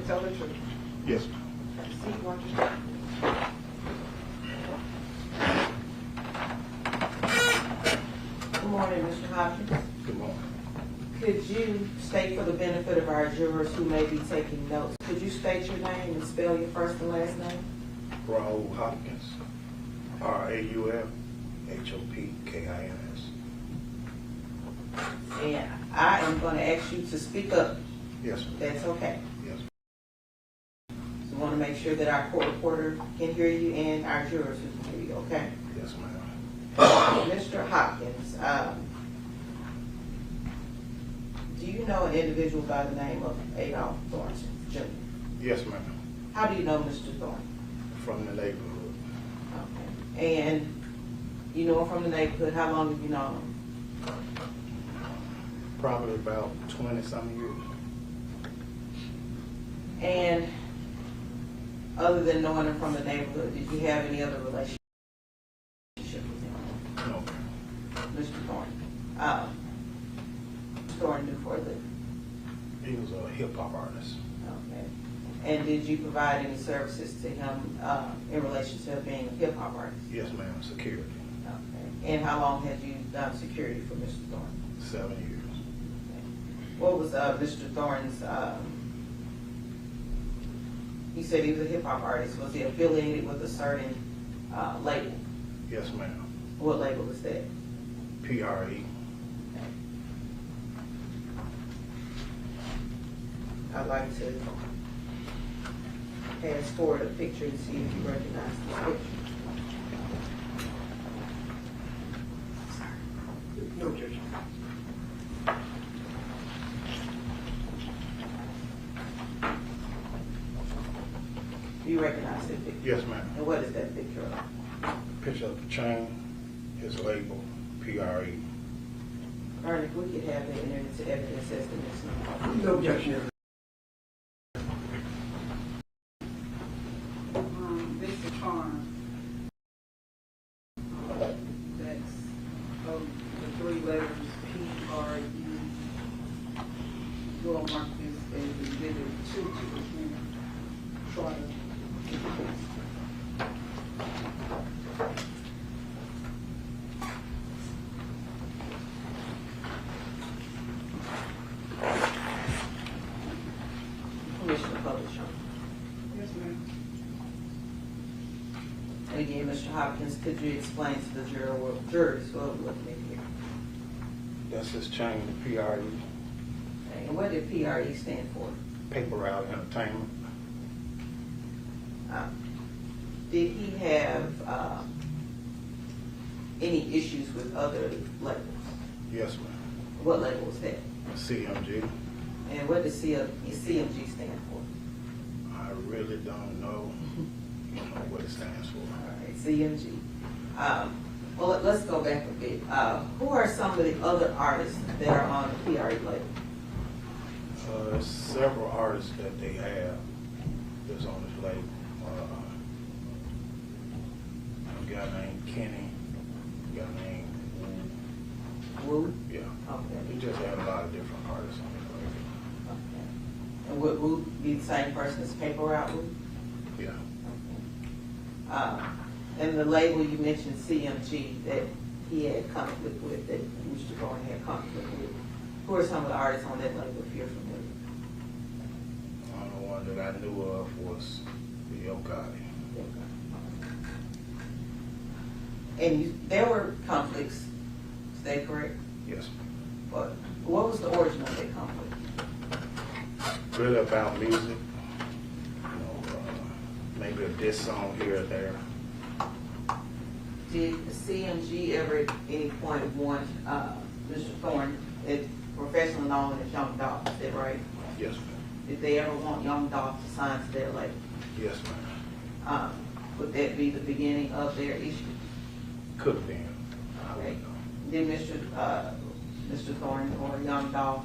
Tell the truth. Yes. Good morning, Mr. Hopkins. Good morning. Could you state for the benefit of our jurors who may be taking notes, could you state your name and spell your first and last name? Raul Hopkins, RAULHOPKINS. And I am going to ask you to speak up. Yes, ma'am. That's okay. Yes. So we want to make sure that our court reporter can hear you and our jurors can hear you, okay? Yes, ma'am. Mr. Hopkins, do you know an individual by the name of Adolph Thornton Jr.? Yes, ma'am. How do you know Mr. Thornton? From the neighborhood. Okay. And you know him from the neighborhood. How long have you known him? Probably about 20-some years. And other than knowing him from the neighborhood, did you have any other relationship with him? No. Mr. Thornton. Mr. Thornton do for a living? He was a hip-hop artist. Okay. And did you provide any services to him in relation to being a hip-hop artist? Yes, ma'am. Security. Okay. And how long had you done security for Mr. Thornton? 7 years. Okay. What was Mr. Thornton's, you said he was a hip-hop artist. Was he affiliated with a certain label? Yes, ma'am. What label is that? PRE. I'd like to pass forward a picture and see if you recognize this picture. No objection. You recognize that picture? Yes, ma'am. And what is that picture of? Picture of the chain, his label, PRE. Ernie, if we could have that entered into evidence as the next number. No objection. This is Charm. That's the 3 letters P-R-E. We'll mark this as exhibit 2 to the trial. Commissioner Publisher. Yes, ma'am. And again, Mr. Hopkins, could you explain to the jurors what we're looking at here? That's his chain, the PRE. Okay. And what did PRE stand for? Paper Route Entertainment. Did he have any issues with other labels? Yes, ma'am. What label was that? CMG. And what does CMG stand for? I really don't know, what it stands for. All right, CMG. Well, let's go back a bit. Who are some of the other artists that are on the PRE label? Several artists that they have that's on this label. A guy named Kenny, a guy named Wu. Wu? Yeah. Okay. He just had a lot of different artists on his label. Okay. And would Wu be the same person as Paper Route Wu? Yeah. Okay. And the label you mentioned, CMG, that he had conflict with, that Mr. Thornton had conflict with. Who are some of the artists on that label, if you're familiar? The only one that I knew of was the Yo Gotti. And there were conflicts, is that correct? Yes. But what was the origin of that conflict? Really about music. Maybe a diss song here or there. Did CMG ever at any point want Mr. Thornton, professionally known as Young Dolph, is that right? Yes, ma'am. Did they ever want Young Dolph to sign to their label? Yes, ma'am. Would that be the beginning of their issue? Could have been. I Okay. wouldn't know. Did Mr. Mr. Thorne or young Dolph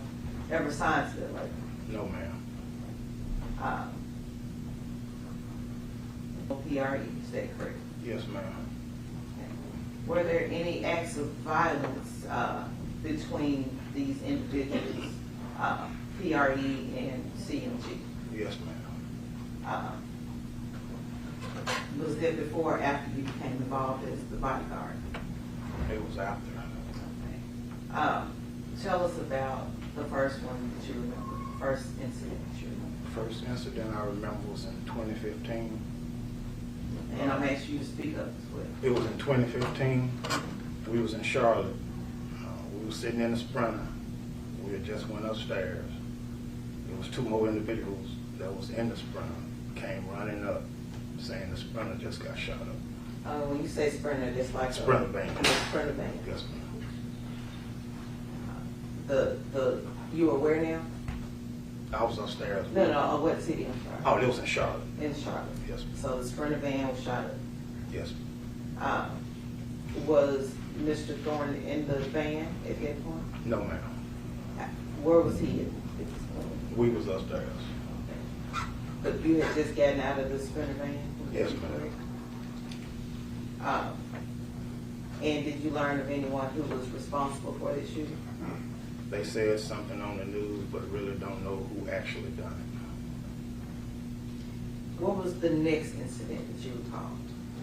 ever signed to that label? No, ma'am. PRE, is that correct? Yes, ma'am. Okay. Were there any acts of violence between these individuals, PRE and CMG? Yes, ma'am. Was that before or after you became involved as the bodyguard? It was after. Okay. Tell us about the first one that you remember, first incident that you remember. First incident I remember was in 2015. And I'm asking you to speak up as well. It was in 2015. We was in Charlotte. We were sitting in the Sprinter. We had just went upstairs. There was two more individuals that was in the Sprinter, came running up saying the Sprinter just got shot up. When you say Sprinter, it's like Sprinter van. Sprinter van. Yes, ma'am. You were where now? I was upstairs. No, what city? I'm sorry. Oh, it was in Charlotte. In Charlotte. Yes, ma'am. So the Sprinter van was shot up. Yes. Was Mr. Thorne in the van at that point? No, ma'am. Where was he at this point? We was upstairs. Okay. But you had just gotten out of the Sprinter van? Yes, ma'am. And did you learn of anyone who was responsible for this shooting? They said something on the news, but really don't know who actually done it. What was the next incident that you recall?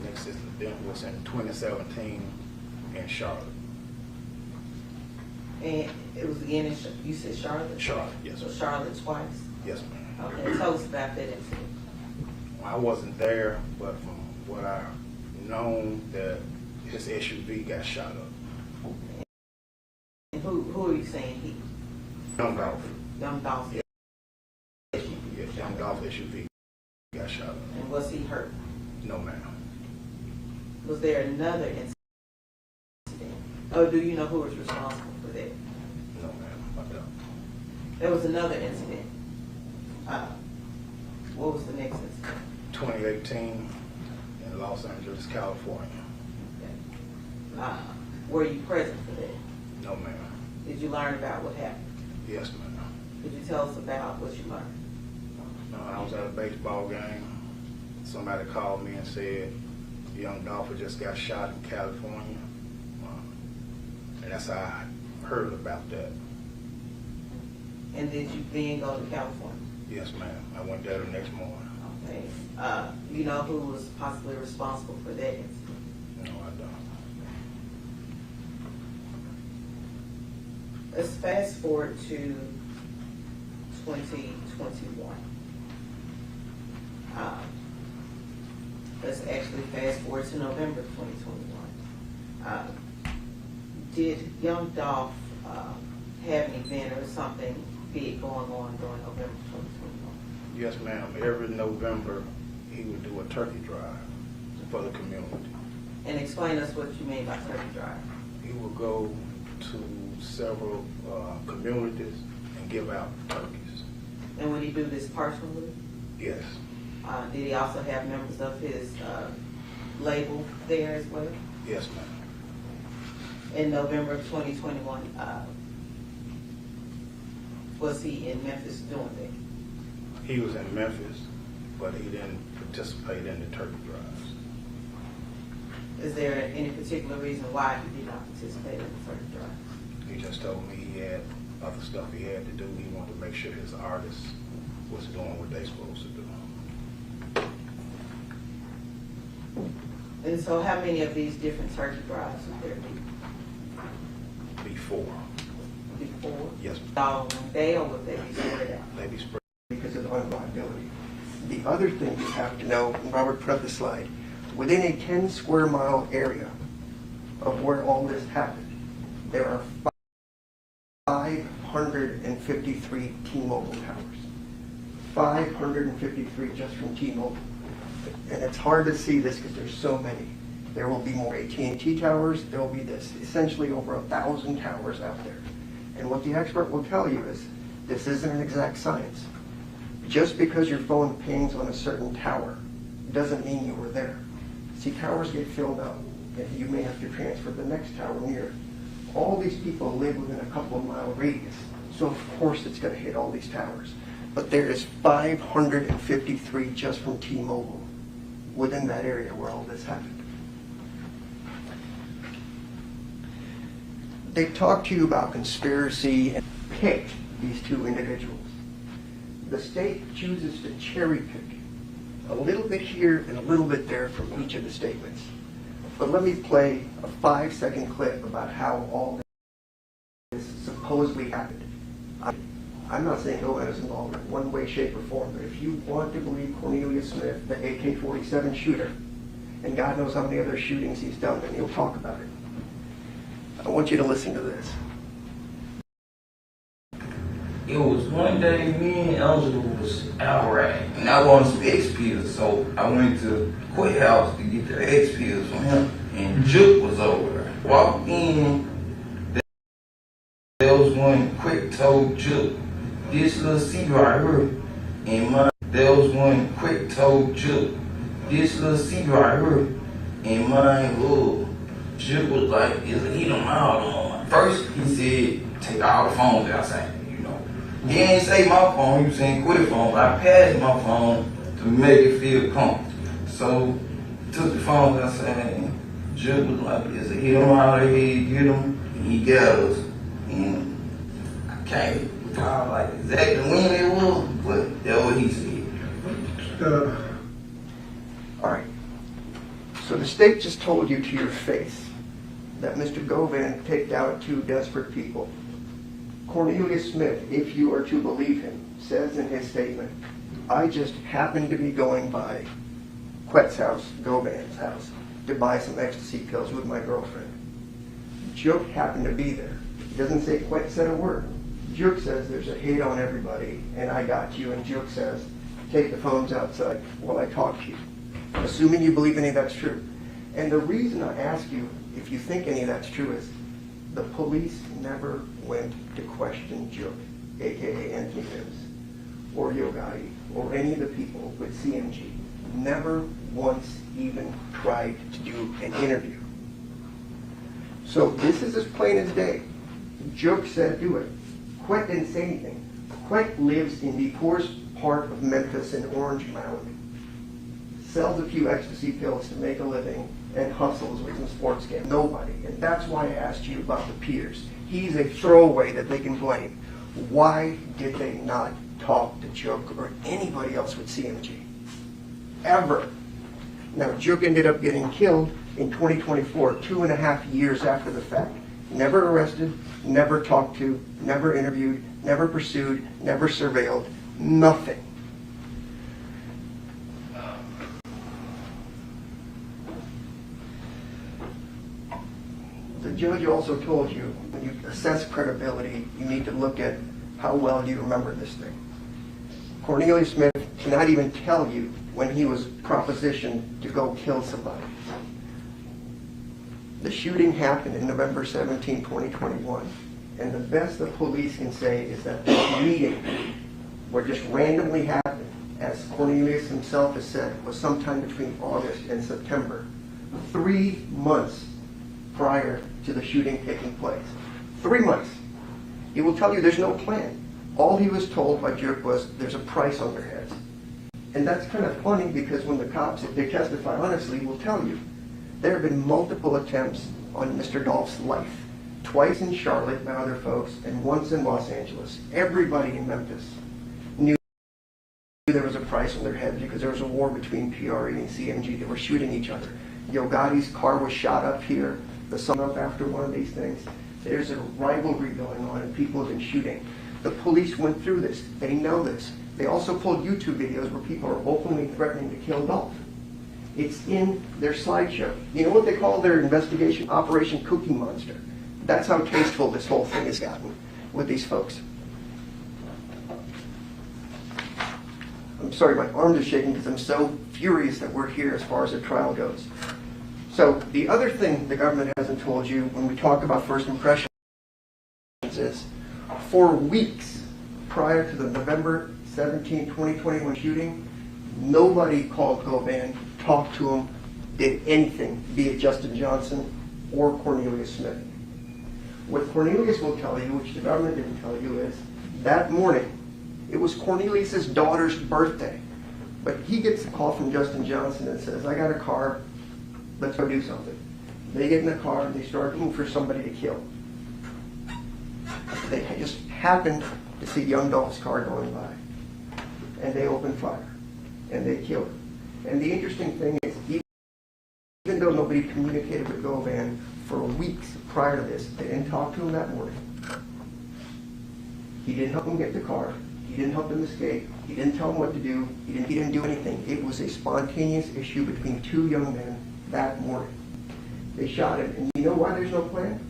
Next incident was in 2017 in Charlotte. And it was again in, you said Charlotte? Charlotte, yes. So Charlotte twice? Yes, ma'am. Okay, tell us about that incident. I wasn't there, but from what I known, that his SUV got shot up. And who are you saying he? Young Dolph. Young Dolph. Yeah. Yes, young Dolph SUV got shot up. And was he hurt? No, ma'am. Was there another incident? Or do you know who was responsible for that? No, ma'am. I don't. There was another incident. What was the next incident? 2018 in Los Angeles, California. Okay. Were you present for that? No, ma'am. Did you learn about what happened? Yes, ma'am. Could you tell us about what you learned? I was at a baseball game. Somebody called me and said, young Dolph just got shot in California. And that's how I heard about that. And did you then go to California? Yes, ma'am. I went there the next morning. Okay. You know who was possibly responsible for that incident? No, I don't. Let's fast forward to 2021. Let's actually fast forward to November 2021. Did young Dolph have an event or something big going on during November 2021? Yes, ma'am. Every November, he would do a turkey drive for the community. And explain us what you mean by turkey drive. He would go to several communities and give out turkeys. And would he do this personally? Yes. Did he also have members of his label there as well? Yes, ma'am. In November of 2021, was he in Memphis doing that? He was in Memphis, but he didn't participate in the turkey drives. Is there any particular reason why he did not participate in the turkey drive? He just told me he had other stuff he had to do. He wanted to make sure his artists was doing what they supposed to do. And so how many of these different turkey drives would there be? Before. Before? Yes. All on one day, or would they be spread out? They be spread. Because of the unreliability. The other thing you have to know, and Robert put up the slide, within a 10 square mile area of where all this happened, there are 553 T-Mobile towers. 553 just from T-Mobile. And it's hard to see this because there's so many. There will be more AT&T towers. There will be this, essentially over 1,000 towers out there. And what the expert will tell you is, this isn't an exact science. Just because your phone pings on a certain tower doesn't mean you were there. See, towers get filled up, and you may have to transfer to the next tower near. All these people live within a couple of mile radius, so of course it's going to hit all these towers. But there is 553 just from T-Mobile within that area where all this happened. They talk to you about conspiracy and pick these two individuals. The state chooses to cherry pick a little bit here and a little bit there from each of the statements. But let me play a 5-second clip about how all this supposedly happened. I'm not saying Dolph was involved in one way, shape, or form, but if you want to believe Cornelius Smith, the AK-47 shooter, and God knows how many other shootings he's done, then he'll talk about it. I want you to listen to this. It was one day, me and Angela was out riding, and I wanted some X pills, so I went to Quay House to get the X pills from him, and Juke was over there. Walked in, there was one quick told Juke, this little seat right here, and mine. There was one quick told Juke, this little seat right here, and mine, Juke was like, he don't know. First, he said, take all the phones outside. He ain't say my phone, he was saying quit phone. I passed my phone to make it feel comfortable. So, took the phone outside and Jude was like, he don't know how to get him, and he got us. And I can't recall like exactly when it was, but that's what he said. All right. So the state just told you to your face that Mr. Govan picked out two desperate people. Cornelius Smith, if you are to believe him, says in his statement, I just happened to be going by Quet's house, Govan's house, to buy some ecstasy pills with my girlfriend. Juke happened to be there. He doesn't say Quet said a word. Juke says there's a hit on everybody, and I got you, and Juke says, take the phones outside while I talk to you. Assuming you believe any of that's true. And the reason I ask you if you think any of that's true is the police never went to question Juke, a.k.a. Anthony Mims, or Yogati, or any of the people with CMG. Never once even tried to do an interview. So this is as plain as day. Juke said do it. Quet didn't say anything. Quet lives in the poorest part of Memphis in Orange Mound, sells a few ecstasy pills to make a living, and hustles with some sports games. Nobody. And that's why I asked you about the peers. He's a throwaway that they can blame. Why did they not talk to Juke or anybody else with CMG? Ever. Now, Juke ended up getting killed in 2024, 2.5 years after the fact. Never arrested, never talked to, never interviewed, never pursued, never surveilled, nothing. The judge also told you, when you assess credibility, you need to look at how well you remember this thing. Cornelius Smith cannot even tell you when he was propositioned to go kill somebody. The shooting happened in November 17, 2021. And the best the police can say is that this meeting, what just randomly happened, as Cornelius himself has said, was sometime between August and September, 3 months prior to the shooting taking place. 3 months. He will tell you there's no plan. All he was told by Juke was there's a price on their heads. And that's kind of funny because when the cops, if they testify honestly, will tell you there have been multiple attempts on Mr. Dolph's life. Twice in Charlotte by other folks and once in Los Angeles. Everybody in Memphis knew there was a price on their head because there was a war between PRE and CMG. They were shooting each other. Yogati's car was shot up here the summer up after one of these things. There's a rivalry going on and people have been shooting. The police went through this. They know this. They also pulled YouTube videos where people are openly threatening to kill Dolph. It's in their slideshow. You know what they call their investigation? Operation Cookie Monster. That's how tasteful this whole thing has gotten with these folks. I'm sorry, my arms are shaking because I'm so furious that we're here as far as the trial goes. So the other thing the government hasn't told you when we talk about first impressions is for weeks prior to the November 17, 2021 shooting, nobody called Govan, talked to him, did anything, be it Justin Johnson or Cornelius Smith. What Cornelius will tell you, which the government didn't tell you, is that morning, it was Cornelius's daughter's birthday. But he gets a call from Justin Johnson and says, I got a car, let's go do something. They get in the car and they start looking for somebody to kill. They just happened to see young Dolph's car going by. And they open fire. And they kill him. And the interesting thing is, even though nobody communicated with Govan for weeks prior to this, they didn't talk to him that morning. He didn't help him get the car. He didn't help him escape. He didn't tell him what to do. He didn't do anything. It was a spontaneous issue between two young men that morning. They shot him. And you know why there's no plan?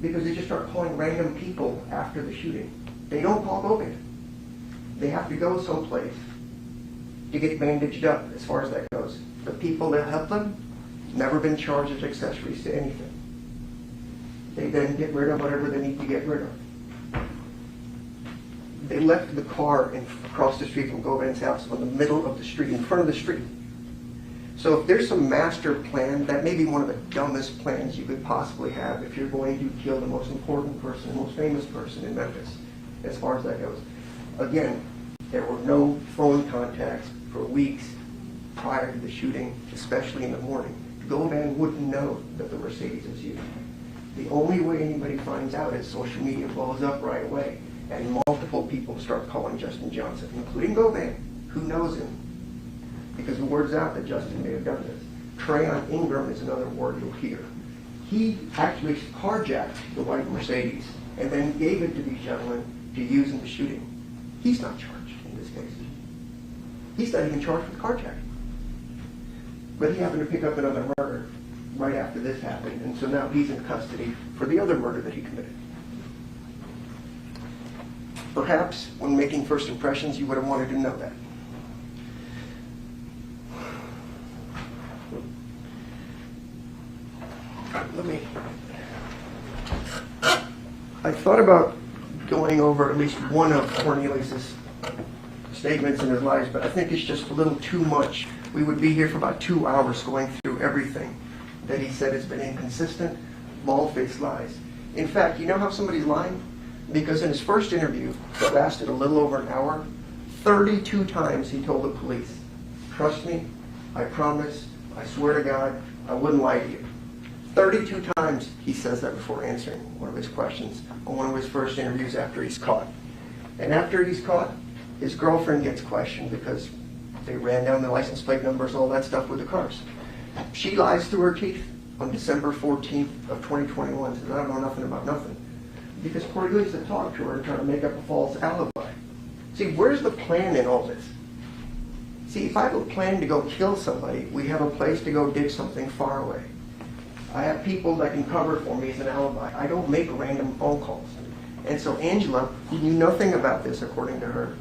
Because they just start calling random people after the shooting. They don't call Govan. They have to go someplace to get bandaged up as far as that goes. The people that help them, never been charged as accessories to anything. They then get rid of whatever they need to get rid of. They left the car across the street from Govan's house on the middle of the street, in front of the street. So if there's some master plan, that may be one of the dumbest plans you could possibly have if you're going to kill the most important person, the most famous person in Memphis, as far as that goes. Again, there were no phone contacts for weeks prior to the shooting, especially in the morning. Govan wouldn't know that the Mercedes was used. The only way anybody finds out is social media blows up right away, and multiple people start calling Justin Johnson, including Govan, who knows him, because the word's out that Justin may have done this. Trayon Ingram is another word you'll hear. He actually carjacked the white Mercedes and then gave it to these gentlemen to use in the shooting. He's not charged in this case. He's not even charged with carjacking. But he happened to pick up another murder right after this happened, and so now he's in custody for the other murder that he committed. Perhaps when making first impressions, you would have wanted to know that. I thought about going over at least one of Cornelius's statements in his lives, but I think it's just a little too much. We would be here for about 2 hours going through everything that he said has been inconsistent, bald-faced lies. In fact, you know how somebody's lying? Because in his first interview, that lasted a little over an hour, 32 times he told the police, trust me, I promise, I swear to God, I wouldn't lie to you. 32 times he says that before answering one of his questions on one of his first interviews after he's caught. And after he's caught, his girlfriend gets questioned because they ran down the license plate numbers, all that stuff with the cars. She lies through her teeth on December 14th of 2021, says, I don't know nothing about nothing. Because Cornelius had talked to her and tried to make up a false alibi. See, where's the plan in all this? See, if I have a plan to go kill somebody, we have a place to go dig something far away. I have people that can cover for me as an alibi. I don't make random phone calls. And so Angela, who knew nothing about this, according to her,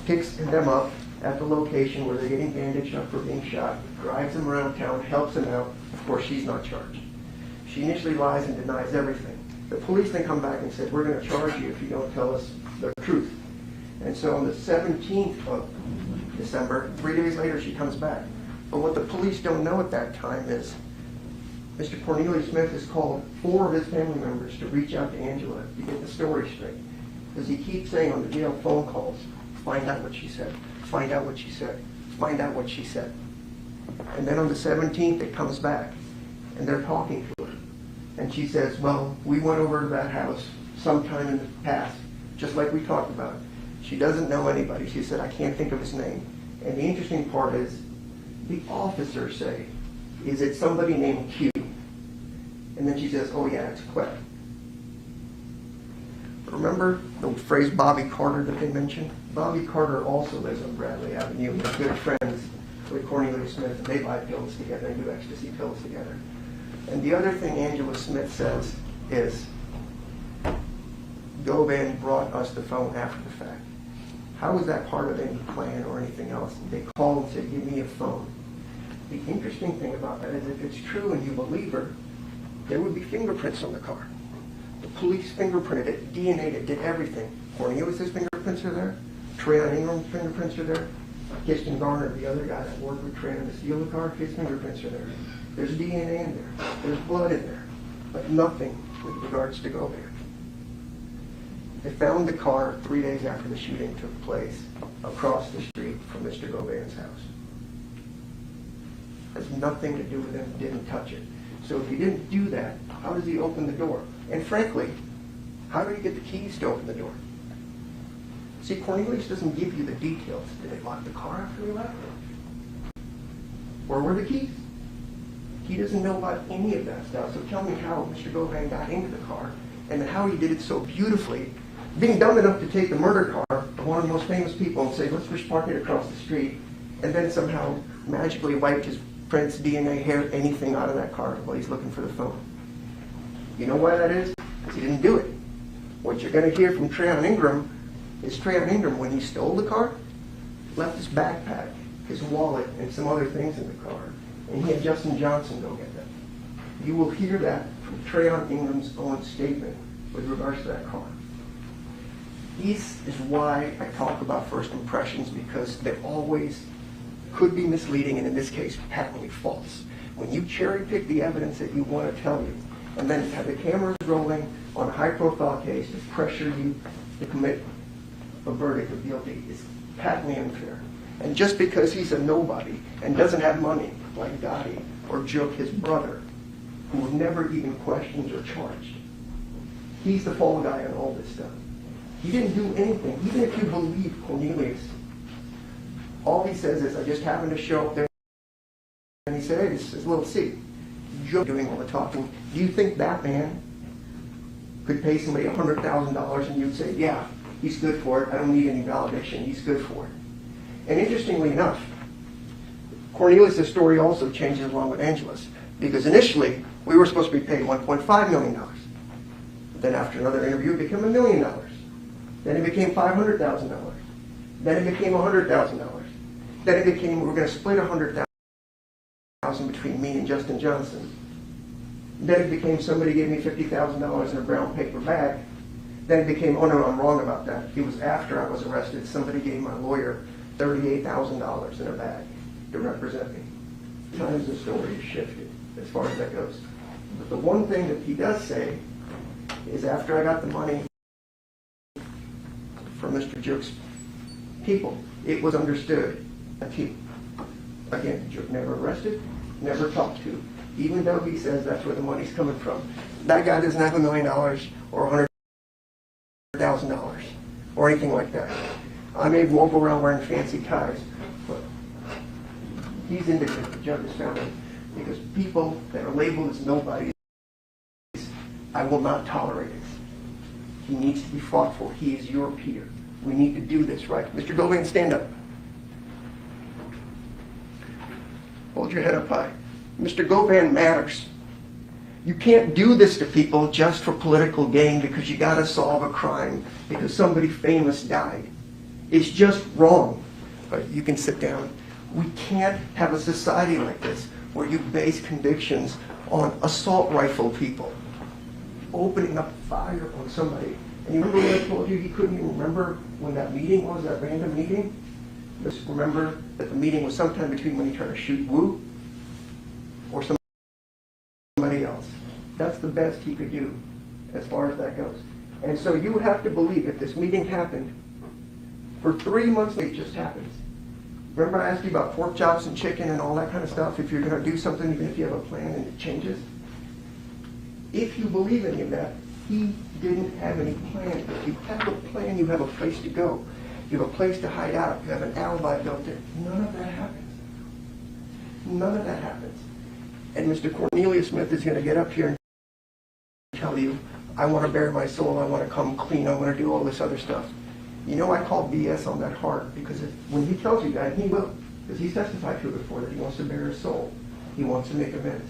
picks them up at the location where they're getting bandaged up for being shot, drives them around town, helps them out. Of course, she's not charged. She initially lies and denies everything. The police then come back and said, we're going to charge you if you don't tell us the truth. And so on the 17th of December, 3 days later, she comes back. But what the police don't know at that time is Mr. Cornelius Smith has called 4 of his family members to reach out to Angela to get the story straight. Because he keeps saying on the jail phone calls, find out what she said, find out what she said, find out what she said. And then on the 17th, it comes back, and they're talking to her. And she says, well, we went over to that house sometime in the past, just like we talked about. She doesn't know anybody. She said, I can't think of his name. And the interesting part is, the officers say, is it somebody named Q? And then she says, oh yeah, it's Quet. Remember the phrase Bobby Carter that they mentioned? Bobby Carter also lives on Bradley Avenue and is good friends with Cornelius Smith, and they buy pills together and do ecstasy pills together. And the other thing Angela Smith says is, Govan brought us the phone after the fact. How was that part of any plan or anything else? They called and said, give me a phone. The interesting thing about that is if it's true and you believe her, there would be fingerprints on the car. The police fingerprinted it, DNA'd it, did everything. Cornelius' fingerprints are there. Trayon Ingram's fingerprints are there. Kirsten Garner, the other guy that worked with Trayon to steal the car, his fingerprints are there. There's DNA in there. There's blood in there. But nothing with regards to Govan. They found the car 3 days after the shooting took place across the street from Mr. Govan's house. Has nothing to do with him, didn't touch it. So if he didn't do that, how does he open the door? And frankly, how did he get the keys to open the door? See, Cornelius doesn't give you the details. Did they lock the car after he left? Where were the keys? He doesn't know about any of that stuff. So tell me how Mr. Govan got into the car and how he did it so beautifully, being dumb enough to take the murder car of one of the most famous people and say, let's just park it across the street, and then somehow magically wiped his prints, DNA, hair, anything out of that car while he's looking for the phone. You know why that is? Because he didn't do it. What you're going to hear from Treon Ingram is Treon Ingram, when he stole the car, left his backpack, his wallet, and some other things in the car, and he had Justin Johnson go get them. You will hear that from Treon Ingram's own statement with regards to that car. This is why I talk about first impressions, because they always could be misleading, and in this case, patently false. When you cherry pick the evidence that you want to tell you, and then have the cameras rolling on a high-profile case to pressure you to commit a verdict of guilty, is patently unfair. And just because he's a nobody and doesn't have money, like Gotti or Joke, his brother, who was never even questioned or charged, he's the fall guy on all this stuff. He didn't do anything. Even if you believe Cornelius, all he says is, I just happened to show up there, and he said, hey, this is a little C. Joe doing all the talking. Do you think that man could pay somebody $100,000 and you'd say, yeah, he's good for it, I don't need any validation, he's good for it? And interestingly enough, Cornelius' story also changes along with Angela's, because initially we were supposed to be paid $1.5 million. Then after another interview, it became $1 million. Then it became $500,000. Then it became $100,000. Then it became, we're going to split $100,000 between me and Justin Johnson. Then it became, somebody gave me $50,000 in a brown paper bag. Then it became, oh no, I'm wrong about that. It was after I was arrested. Somebody gave my lawyer $38,000 in a bag to represent me. Times the story has shifted as far as that goes. But the one thing that he does say is, after I got the money from Mr. Joke's people, it was understood that he, again, Joke never arrested, never talked to, even though he says that's where the money's coming from. That guy doesn't have $1 million or $100,000 or anything like that. I may walk around wearing fancy ties, but he's indicated, the judge has found him, because people that are labeled as nobodies, I will not tolerate it. He needs to be fought for. He is your peer. We need to do this, right? Mr. Govan, stand up. Hold your head up high. Mr. Govan matters. You can't do this to people just for political gain because you got to solve a crime because somebody famous died. It's just wrong. But you can sit down. We can't have a society like this where you base convictions on assault rifle people opening up fire on somebody. And you remember when I told you he couldn't even remember when that meeting was, that random meeting? Just remember that the meeting was sometime between when he tried to shoot Wu or somebody else. That's the best he could do as far as that goes. And so you would have to believe if this meeting happened for 3 months, it just happens. Remember I asked you about pork chops and chicken and all that kind of stuff? If you're going to do something, even if you have a plan and it changes? If you believe any of that, he didn't have any plan. If you have a plan, you have a place to go. You have a place to hide out. You have an alibi built in. None of that happens. None of that happens. And Mr. Cornelius Smith is going to get up here and tell you, I want to bare my soul, I want to come clean, I want to do all this other stuff. You know, I call BS on that hard, because when he tells you that, he will, because he's testified to it before, that he wants to bare his soul. He wants to make amends.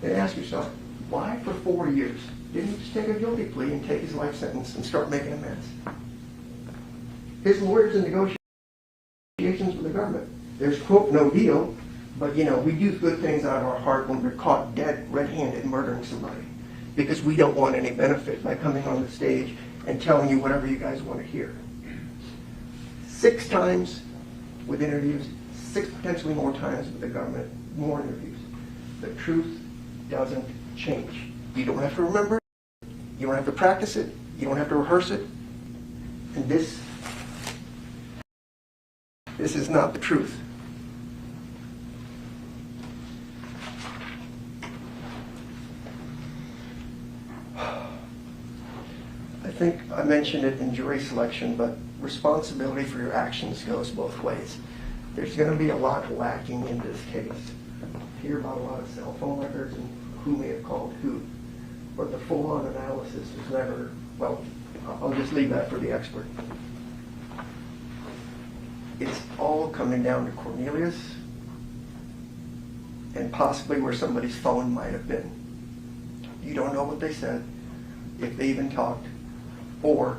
Then ask yourself, why for 4 years didn't he just take a guilty plea and take his life sentence and start making amends? His lawyers in negotiations with the government. There's, quote, no deal, but, you know, we do good things out of our heart when we're caught dead, red-handed, murdering somebody, because we don't want any benefit by coming on the stage and telling you whatever you guys want to hear. 6 times with interviews, 6 potentially more times with the government, more interviews. The truth doesn't change. You don't have to remember You don't have to practice it. You don't have to rehearse it. And this is not the truth. I think I mentioned it in jury selection, but responsibility for your actions goes both ways. There's going to be a lot lacking in this case. Hear about a lot of cell phone records and who may have called who, but the full-on analysis is never, well, I'll just leave that for the expert. It's all coming down to Cornelius and possibly where somebody's phone might have been. You don't know what they said, if they even talked, or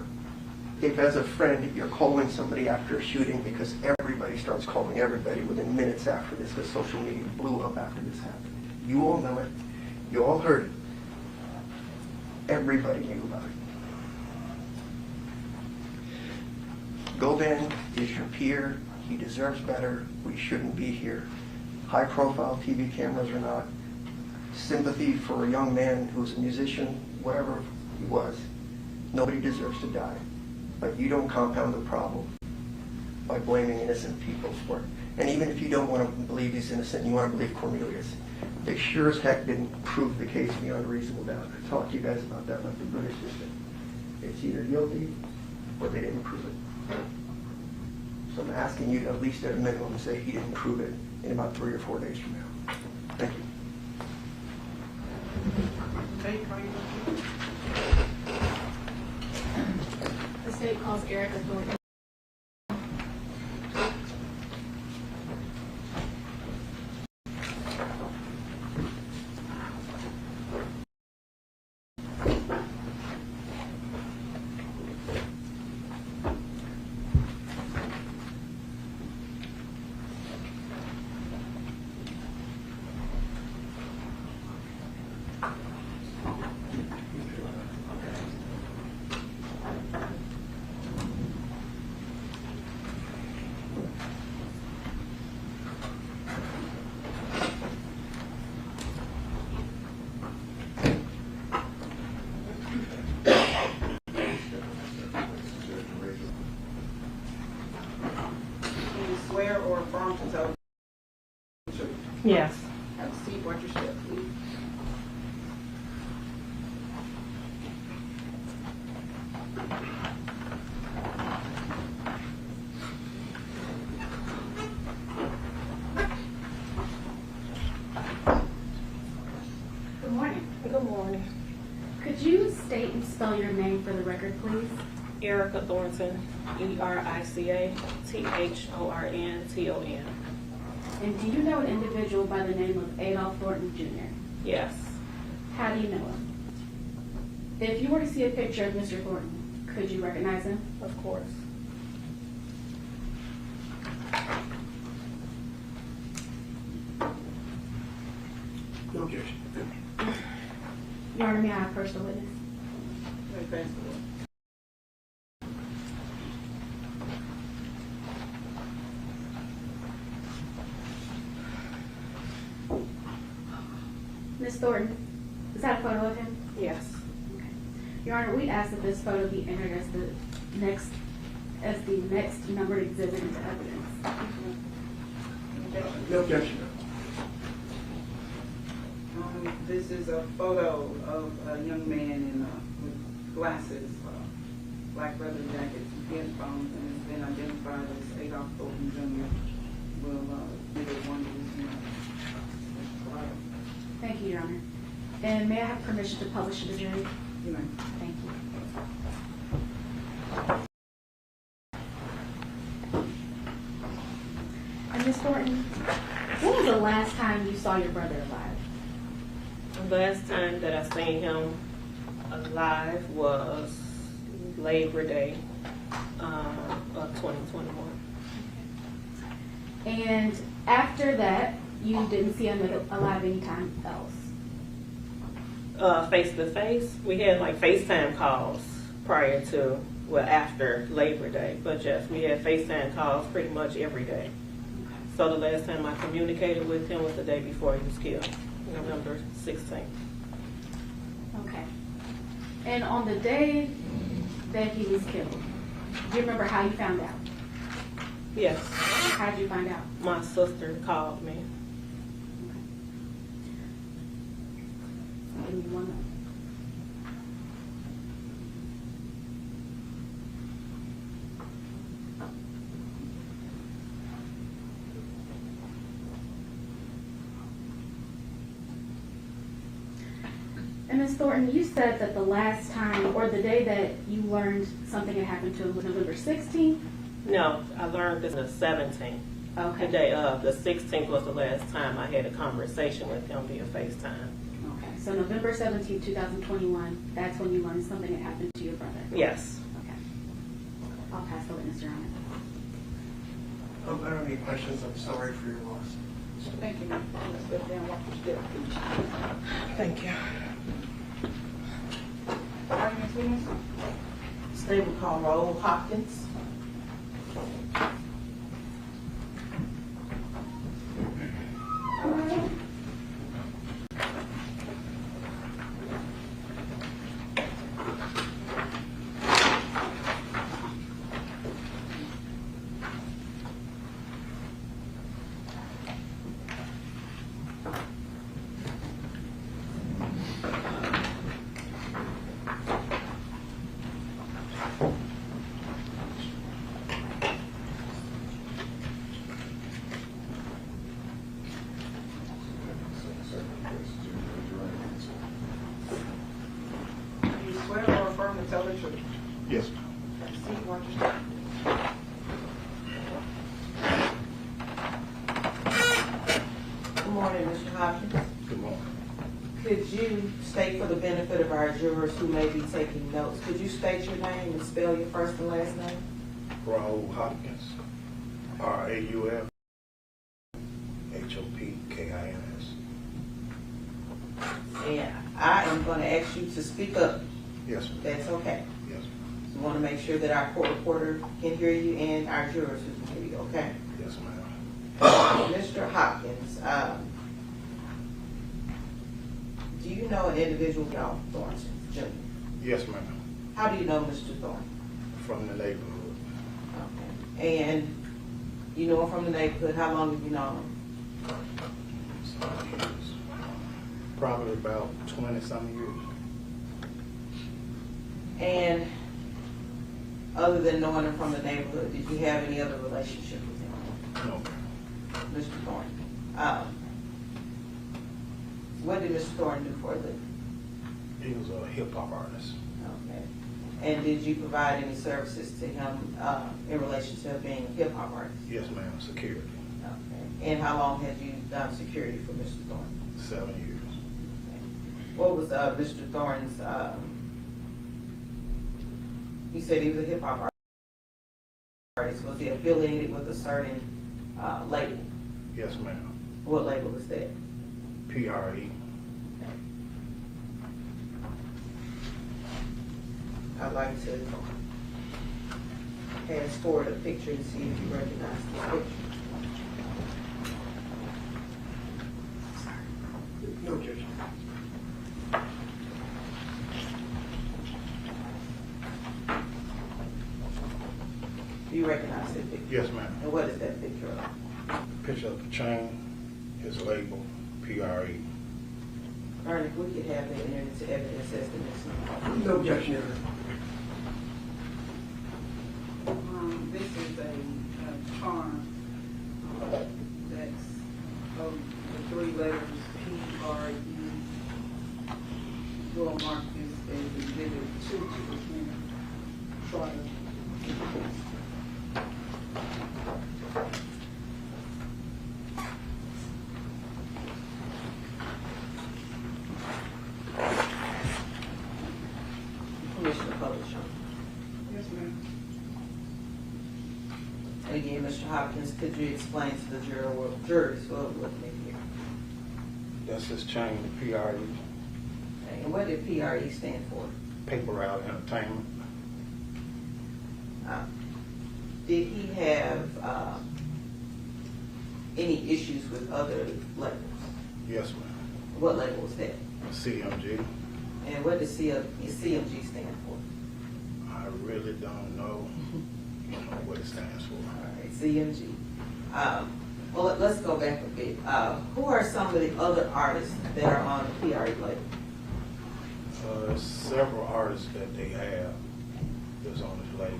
if as a friend you're calling somebody after a shooting, because everybody starts calling everybody within minutes after this, because social media blew up after this happened. You all know it. You all heard it. Everybody knew about it. Goban is your peer. He deserves better. We shouldn't be here. High-profile TV cameras or not. Sympathy for a young man who's a musician, whatever he was. Nobody deserves to die. But you don't compound the problem by blaming innocent people for it. And even if you don't want to believe he's innocent, you want to believe Cornelius, they sure as heck didn't prove the case beyond reasonable doubt. I talked to you guys about that like the British system. It's either guilty or they didn't prove it. So I'm asking you to at least at a minimum say he didn't prove it in about 3 or 4 days from now. Thank you. The state calls Eric Thornton. Swear or affirm to tell the truth. Yes. Have a seat, watch your step, please. Good morning. Good morning. Could you state and spell your name for the record, please? Erica Thornton, ERICA-THORNTON. And do you know an individual by the name of Adolph Thornton Jr.? Yes, How do you know him? If you were to see a picture of Mr. Thornton, could you recognize him? of course. No objection. Your Honor, may I have personal witness? Let me pass the word. Ms. Thornton, is that a photo of him? Yes. Okay. Your Honor, we ask that this photo be entered as the next numbered exhibit into evidence. No objection. This is a photo of a young man in with glasses, black leather jackets, headphones, and it's been identified as Adolph Thornton Jr. Will give it one of these. Thank you, Your Honor. And may I have permission to publish to the jury? You know. Thank you. And Ms. Thornton, when was the last time you saw your brother alive? The last time that I seen him alive was Labor Day of 2021. And after that, you didn't see him alive anytime else? Face to face, we had like FaceTime calls prior to, well, after Labor Day. But yes, we had FaceTime calls pretty much every day. So the last time I communicated with him was the day before he was killed, November 16th. Okay. And on the day that he was killed, do you remember how you found out? Yes, How did you find out? my sister called me. Give me 1 moment. And Ms. Thornton, you said that the last time, or the day that you learned something had happened to him was November 16th? No, I learned this on the 17th. Okay. The day of, the 16th was the last time I had a conversation with him via FaceTime. Okay, so November 17th, 2021, that's when you learned something had happened to your brother? Yes. Okay. I'll pass the witness, Your Honor. I don't have any questions. I'm sorry for your loss. Thank you. Let's go down, walk your step, please. Thank you. Audience witness? State will call roll. Hopkins. Do you swear or affirm to tell the truth? Yes, ma'am. Proceed, watch your step. Good morning, Mr. Hopkins. Good morning. Could you state for the benefit of our jurors who may be taking notes, could you state your name and spell your first and last name? Raul Hopkins, RAUF HOPKINS. And I am going to ask you to speak up. Yes, ma'am. That's okay. Yes, ma'am. We want to make sure that our court reporter can hear you and our jurors who can hear you, okay? Yes, ma'am. Mr. Hopkins, do you know an individual, Dolph Thornton Jr.? Yes, ma'am. How do you know Mr. Thornton? From the neighborhood. Okay. And you know him from the neighborhood. How long have you known him? Some years. Probably about 20-some years. And other than knowing him from the neighborhood, did you have any other relationship with him? No, ma'am. Mr. Thornton. What did Mr. Thornton do for a living? He was a hip-hop artist. Okay. And did you provide any services to him in relation to being a hip-hop artist? Yes, ma'am. Security. Okay. And how long had you done security for Mr. Thornton? 7 years. Okay. What was Mr. Thornton's, you said he was a hip-hop artist. Was he affiliated with a certain label? Yes, ma'am. What label was that? PRE. I'd like to pass forward a picture and see if you recognize this picture. No objection. Do you recognize that picture? Yes, ma'am. And what is that picture of? Picture of the chain, his label, PRE. Ernie, if we could have that entered into evidence as the next one. No objection, Your Honor. This is a charm that's the 3 letters PRE. Will mark this as exhibit 2 to the trial. Commissioner Publisher. Yes, ma'am. And again, Mr. Hopkins, could you explain to the jurors what we're looking at here? That's his chain, the PRE, And what did PRE stand for? Paper Route Entertainment. Did he have any issues with other labels? Yes, ma'am. What label was that? CMG. And what does CMG stand for? I really don't know what it stands for. All right, CMG. Well, let's go back a bit. Who are some of the other artists that are on the PRE label? There's several artists that they have that's on this label.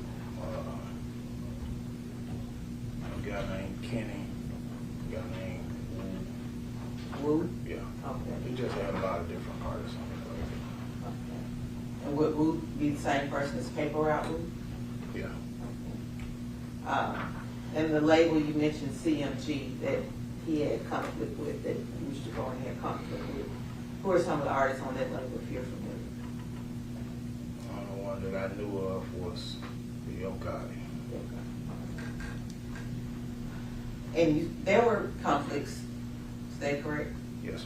A guy named Kenny, a guy named Woo? Yeah. Okay. We just have a lot of different artists on the label. Okay. And would Woo be the same person as Paper Route Woo? Yeah. And the label you mentioned, CMG, that he had conflict with, that Mr. Thorne had conflict with. Who are some of the artists on that label, if you're familiar? The only one that I knew of was the Yo Gotti. And there were conflicts, is that correct? Yes.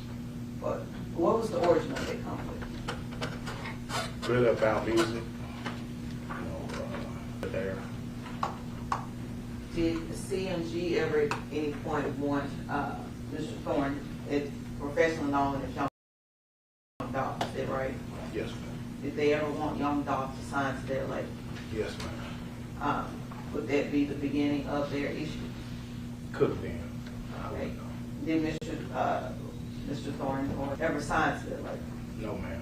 But what was the origin of that conflict? Really about music. There. Did CMG ever at any point want Mr. Thorne, professionally known as Young Dolph, is that right? Yes, ma'am. Did they ever want Young Dolph to sign to their label? Yes, ma'am. Would that be the beginning of their issue? Could have been. I Okay. don't know. Did Mr. Thorne ever sign to their label? No, ma'am.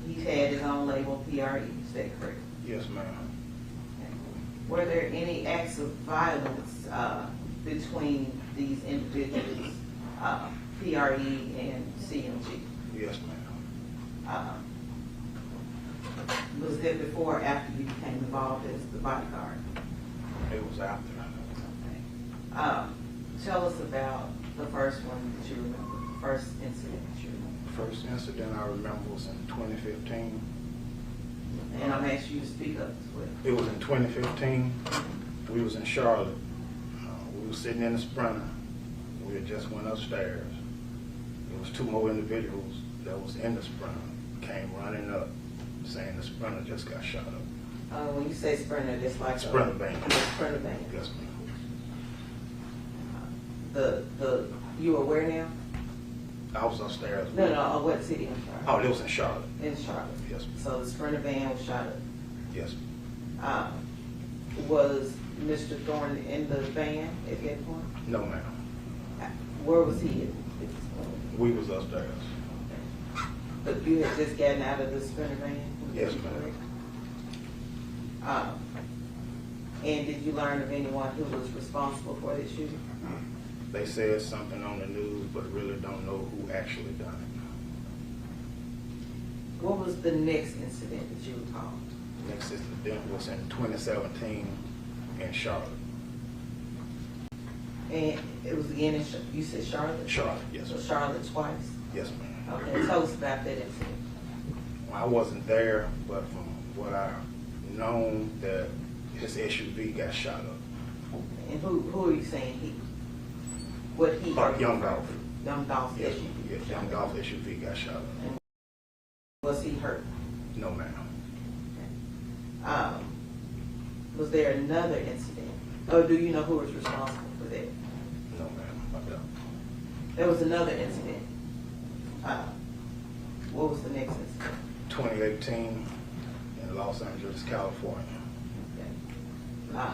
He's had his own label, PRE, is that correct? Yes, ma'am. Were there any acts of violence between these individuals, PRE and CMG? Yes, ma'am. Was that before or after you became involved as the bodyguard? It was after. Okay. Tell us about the first one that you remember, the first incident that you remember. The first incident I remember was in 2015. And I'm asking you to speak up as well. It was in 2015. We was in Charlotte. We were sitting in the Sprinter. We had just went upstairs. There was two more individuals that was in the Sprinter, came running up, saying the Sprinter just got shot up. When you say Sprinter, that's like Sprinter Bank. Sprinter Bank. Yes, ma'am. You were where now? I was upstairs. No, what city? I'm sorry. Oh, it was in Charlotte. In Charlotte. Yes, ma'am. So the Sprinter van was shot up. Yes. Was Mr. Thorne in the van at that point? No, ma'am. Where was he at this point? We was upstairs. But you had just gotten out of the Sprinter van? Yes, ma'am. And did you learn of anyone who was responsible for this shooting? They said something on the news, but really don't know who actually done What was the next incident that you recall? it. Next incident was in 2017 in Charlotte. And it was again in, you said Charlotte? Charlotte, yes. So Charlotte twice? Yes, ma'am. Okay, tell us about that incident. I wasn't there, but from what I known, that his SUV got shot up. And who are you saying he? What he? Young Dolph. Young Dolph's Yes, SUV. yes, Young Dolph SUV got shot up. And was he hurt? No, ma'am. Was there another incident? Or do you know who was responsible for that? No, ma'am. I don't. There was another incident. What was the next incident? 2018 in Los Angeles, California. Okay.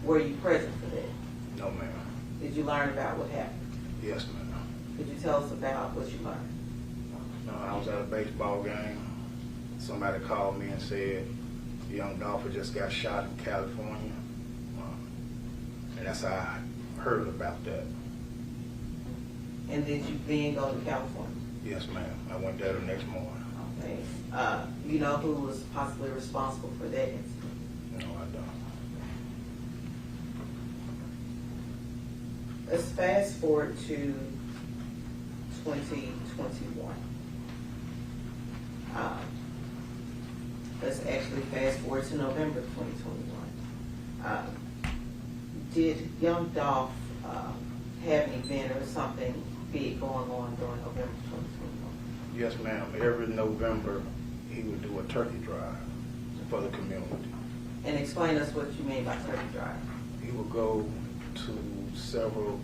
Were you present for that? No, ma'am. Did you learn about what happened? Yes, ma'am. Could you tell us about what you learned? No, I was at a baseball game. Somebody called me and said, Young Dolph just got shot in California. And that's how I heard about that. And did you then go to California? Yes, ma'am. I went there the next morning. Okay. You know who was possibly responsible for that incident? No, I don't. Let's fast forward to 2021. Let's actually fast forward to November 2021. Did Young Dolph have an event or something big going on during November 2021? Yes, ma'am. Every November, he would do a turkey drive for the community. And explain us what you mean by turkey drive. He would go to several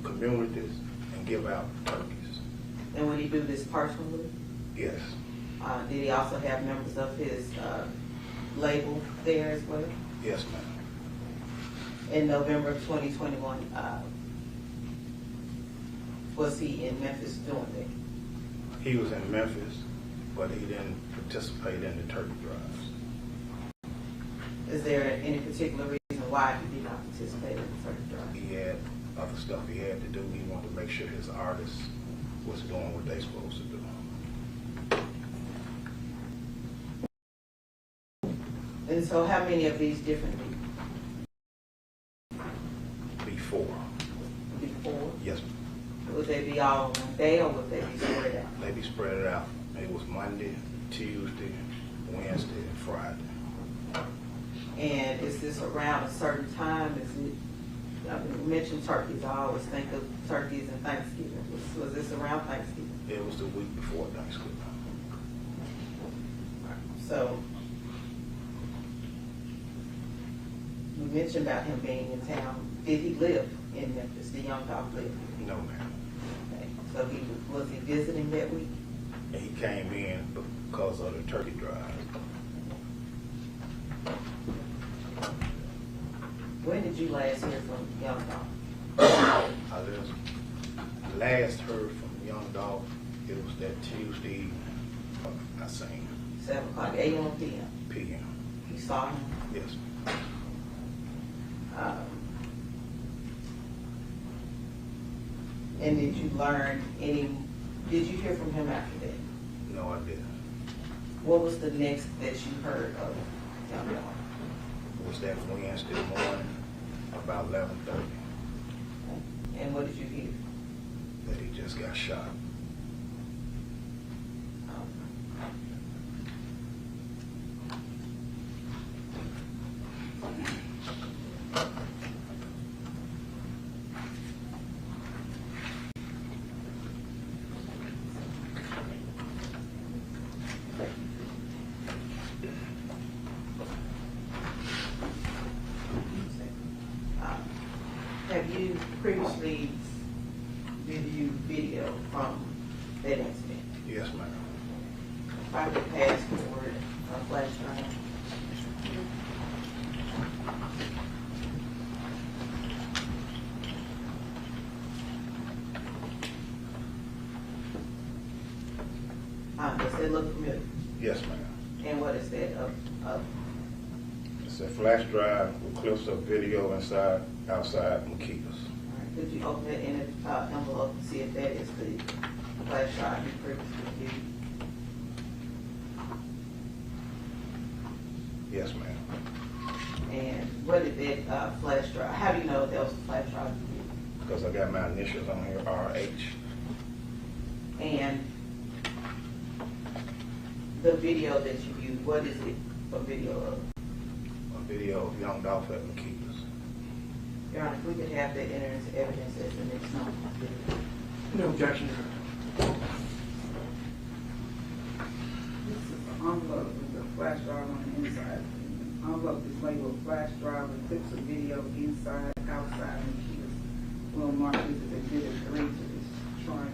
communities and give out turkeys. And would he do this personally? Yes, Did he also have members of his label there as well? yes, ma'am. In November of 2021, was he in Memphis doing that? He was in Memphis, but he didn't participate in the turkey drives. Is there any particular reason why he did not participate in the turkey drive? He had other stuff he had to do. He wanted to make sure his artists was doing what they supposed to do. And so how many of these different Before, before? yes, ma'am. Would they be all on one day or would they be spread out? They be spread it out. It was Monday, Tuesday, Wednesday, and Friday. And is this around a certain time? Is it, I mean, you mentioned turkeys, I always think of turkeys and Thanksgiving. Was this around Thanksgiving? It was the week before Thanksgiving. So, you mentioned about him being in town. Did he live in Memphis? Did young Dolph live here? No, ma'am. Okay. So was he visiting that week? And he came in because of the turkey drive. When did you last hear from young Dolph? I just last heard from young Dolph, it was that Tuesday evening. I seen 7 o'clock, a.m. or p.m.? PM. You saw him? Yes, ma'am. And did you learn did you hear from him after that? No, I didn't. What was the next that you heard of young Dolph? It was that Wednesday morning, about 11:30, And what did you hear? that he just got shot. Have you previously reviewed video from that incident? Yes, ma'am. Private passport, flash drive? Does it look familiar? Yes, ma'am. And what is that of? It's a flash drive with clips of video outside Makitas. Could you open it in an envelope and see if that is the flash drive you previously reviewed? Yes, ma'am. And what did that flash drive, how do you know that was a flash drive you used? Because I got my initials on here, RH. And the video that you viewed, what is it a video of? A video of young Dolph at Makitas. Your Honor, if we could have that enter into evidence as the next number. No objection. This is an envelope with a flash drive on the inside. The envelope is labeled flash drive with clips of video inside, outside, and keys. We'll mark this as exhibit 3 to this trial.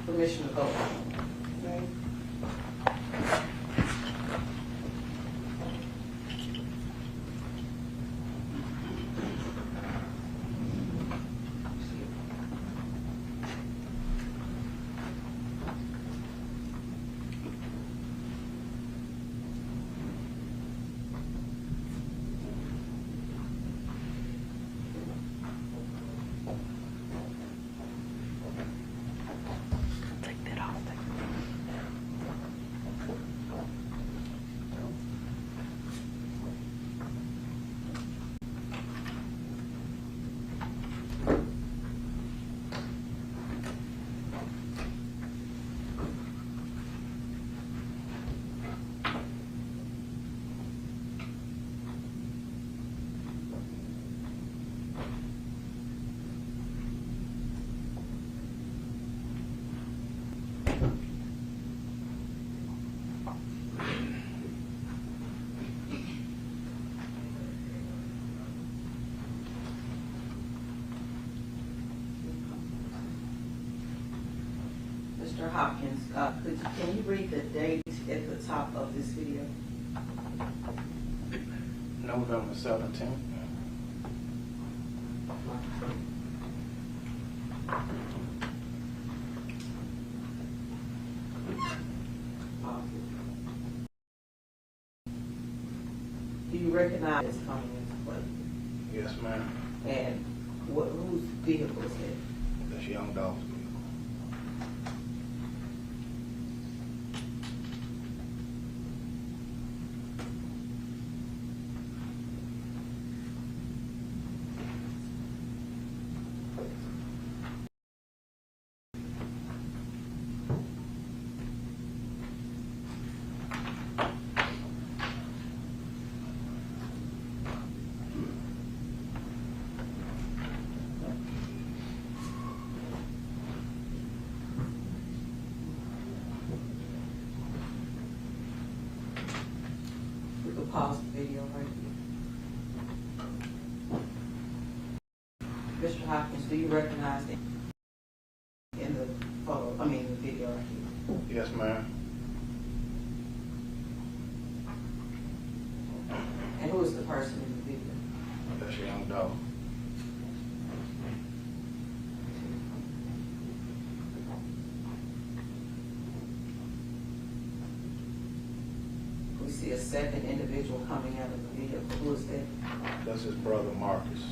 Permission to vote. Okay? Take that off there. Mr. Hopkins, can you read the date at the top of this video? November 17th. Do you recognize it's coming into play? Yes, ma'am. And whose vehicle is it? That's young Dolph's vehicle. We could pause the video right here. Mr. Hopkins, do you recognize it in the photo, the video right here? Yes, ma'am. And who is the person in the video? That's young Dolph. We see a second individual coming out of the vehicle. Who is that? That's his brother Marcus.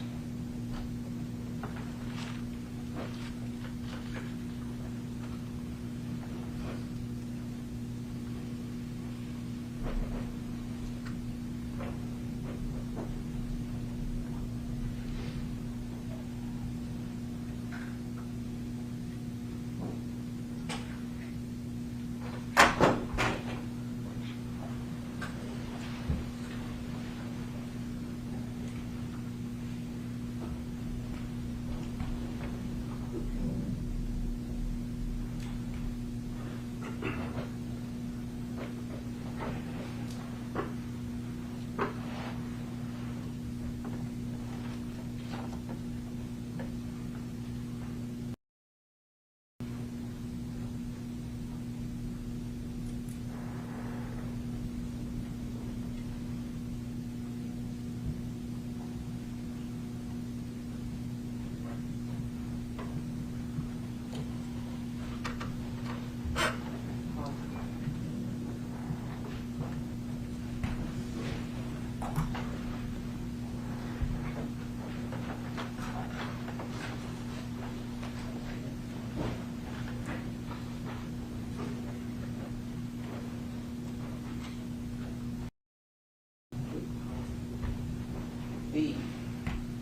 B,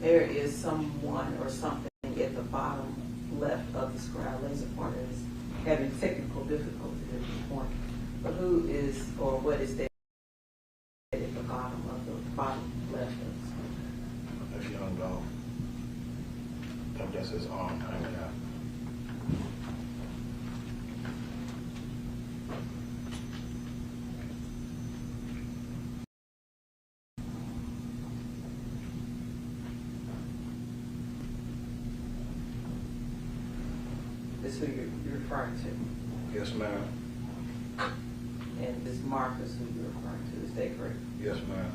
there is someone or something at the bottom left of the scribe laser pointer is having technical difficulties at this point. But who is or what is that at the bottom left of the screen? That's young Dolph. I think that's his arm hanging out. This is who you're referring to. Yes, ma'am. And this Marcus who you're referring to, is that correct? Yes, ma'am.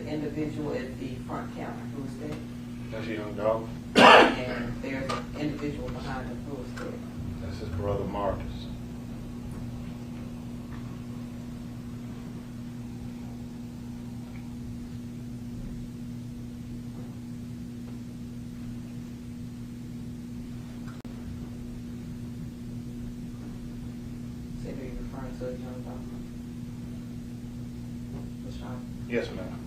the individual at the front counter. Who is that? That's young Dolph. And there's an individual behind him. Who is that? That's his brother Marcus. Say, are you referring to a young Dolph? Ms. Shaw? Yes, ma'am.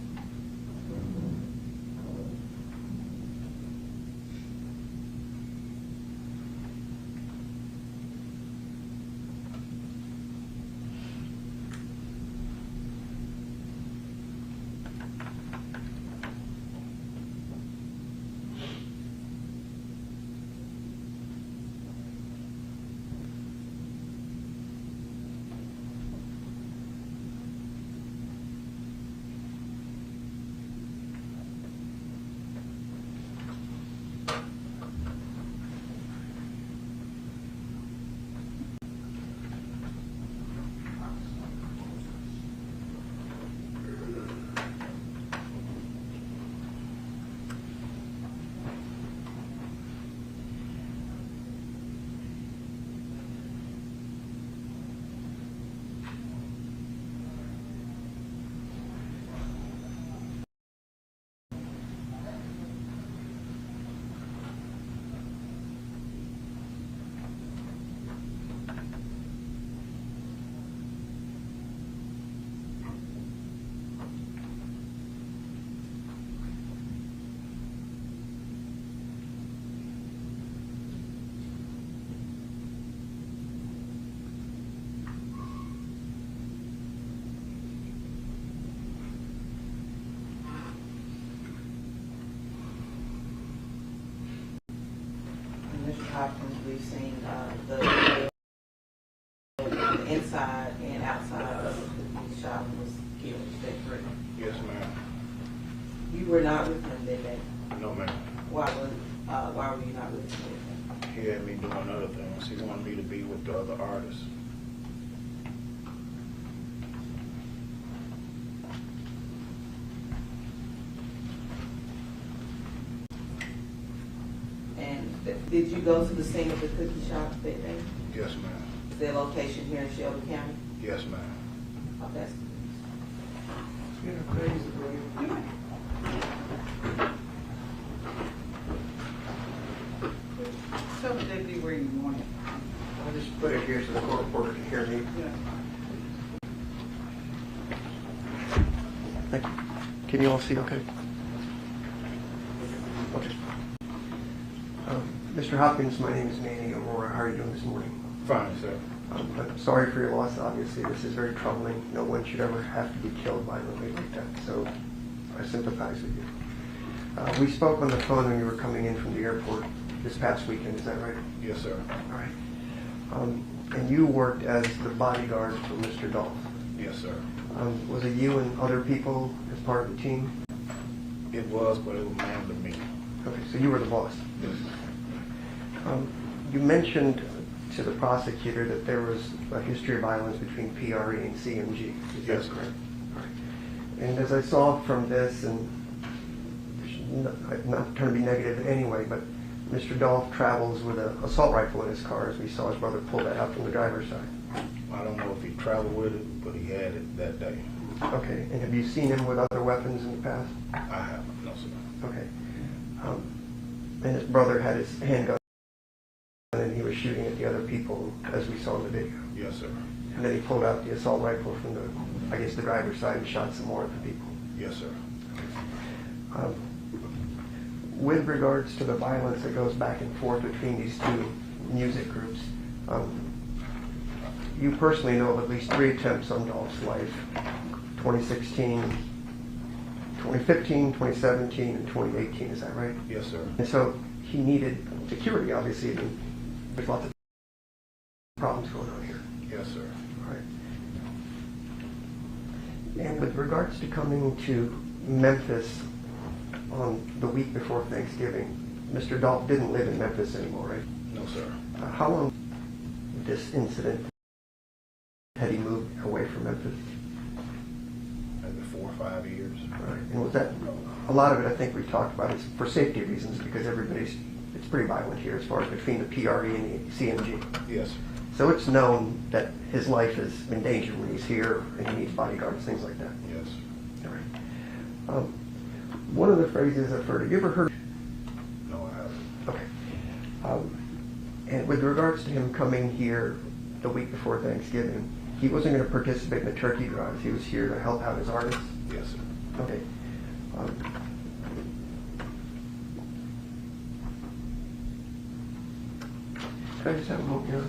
Mr. Hopkins, we've seen the inside and outside of the shop was killed. Is that correct? Yes, ma'am. You were not with him that day. No, ma'am. Why were you not with him? He had me doing other things. He wanted me to be with the other artists. And did you go to the scene of the cookie shop that day? Yes, ma'am. Is their location here in Shelby County? Yes, ma'am. Oh, that's Tell the deputy where you want it. I'll just put it here so the court reporter can hear me. Yeah. Thank you. Can you all see okay? Okay. Mr. Hopkins, my name is Manny Aurora. How are you doing this morning? Fine, sir. I'm sorry for your loss, obviously. This is very troubling. No one should ever have to be killed violently like that, so I sympathize with you. We spoke on the phone when you were coming in from the airport this past weekend, is that right? Yes, sir. All right. And you worked as the bodyguard for Mr. Dolph. Yes, sir. Was it you and other people as part of the team? It was, but it was mainly me. Okay, so you were the boss. Yes. You mentioned to the prosecutor that there was a history of violence between PRE and CMG. Is that Yes, correct? All right. And as I saw from this, and I'm not trying to be negative in any way, but Mr. Dolph travels with an assault rifle in his car, as we saw his brother pull that out from the driver's side. I don't know if he traveled with it, but he had it that day. Okay, and have you seen him with other weapons in the past? I haven't, no, sir. Okay. And his brother had his handgun, and he was shooting at the other people, as we saw in the video. Yes, sir. And then he pulled out the assault rifle from the, I guess, the driver's side and shot some more at the people. Yes, sir. With regards to the violence that goes back and forth between these two music groups, you personally know of at least 3 attempts on Dolph's life: 2016, 2015, 2017, and 2018. Is that right? Yes, sir. And so he needed security, obviously. I mean, there's lots of problems going on here. Yes, sir. All right. And with regards to coming to Memphis on the week before Thanksgiving, Mr. Dolph didn't live in Memphis anymore, right? No, sir. How long this incident had he moved away from Memphis? Maybe 4 or 5 years. Right. And with that, a lot of it, I think we've talked about, is for safety reasons, because it's pretty violent here as far as between the PRE and the CMG. Yes. So it's known that his life is in danger when he's here and he needs bodyguards, things like that. Yes. All right. One of the phrases I've heard, have you ever heard? No, I haven't. Okay. And with regards to him coming here the week before Thanksgiving, he wasn't going to participate in the turkey drives. He was here to help out his artists. Yes, sir. Okay. Can I just have a moment here?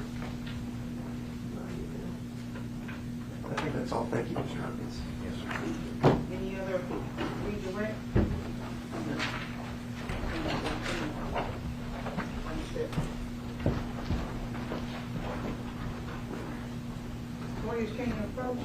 I think that's all. Thank you, Mr. Hopkins. Yes, sir. Any other redirect? Warriors, can you approach?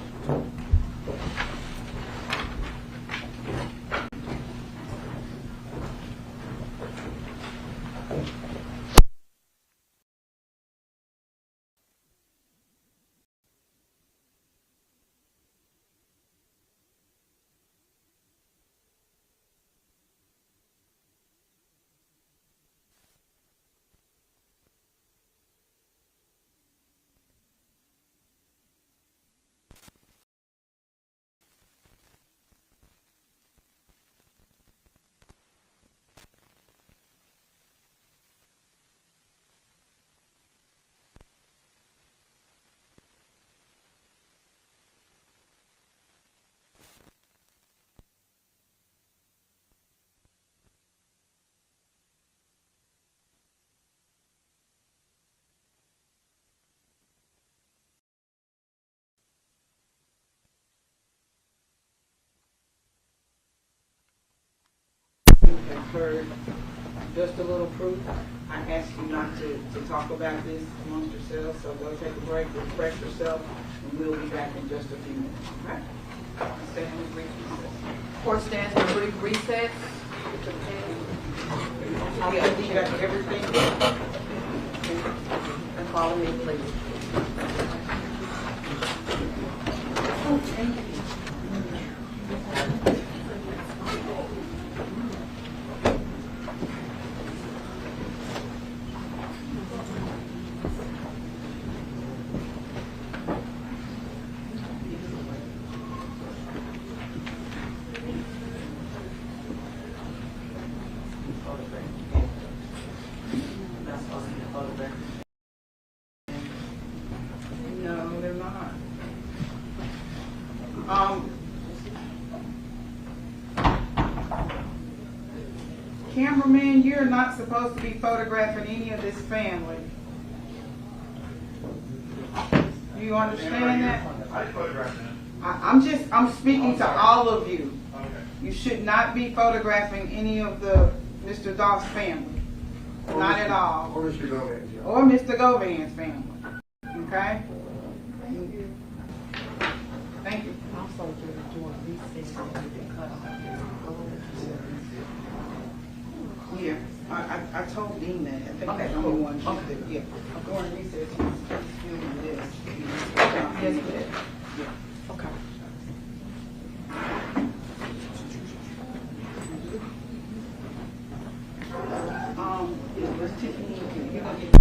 Have heard just a little proof. I ask you not to talk about this amongst yourselves, so go take a break, refresh yourself, and we'll be back in just a few minutes. All right? Stand in brief recess. Court stands in brief recess. Yeah, you got everything? And follow me, please. No, they're not. Cameraman, you're not supposed to be photographing any of this family. Do you understand that? I'm speaking to all of you. You should not be photographing any of Mr. Dolph's family. Not at all. Or Mr. Gomez. Yeah. Or Mr. Govan's family. Okay? Thank you. Yeah, I told Dean that. I think Okay, the only cool. one she Okay. did. Yeah. During recess, he's filming this. Yes, ma'am. Yeah. Okay. Was Tiffany, you're gonna get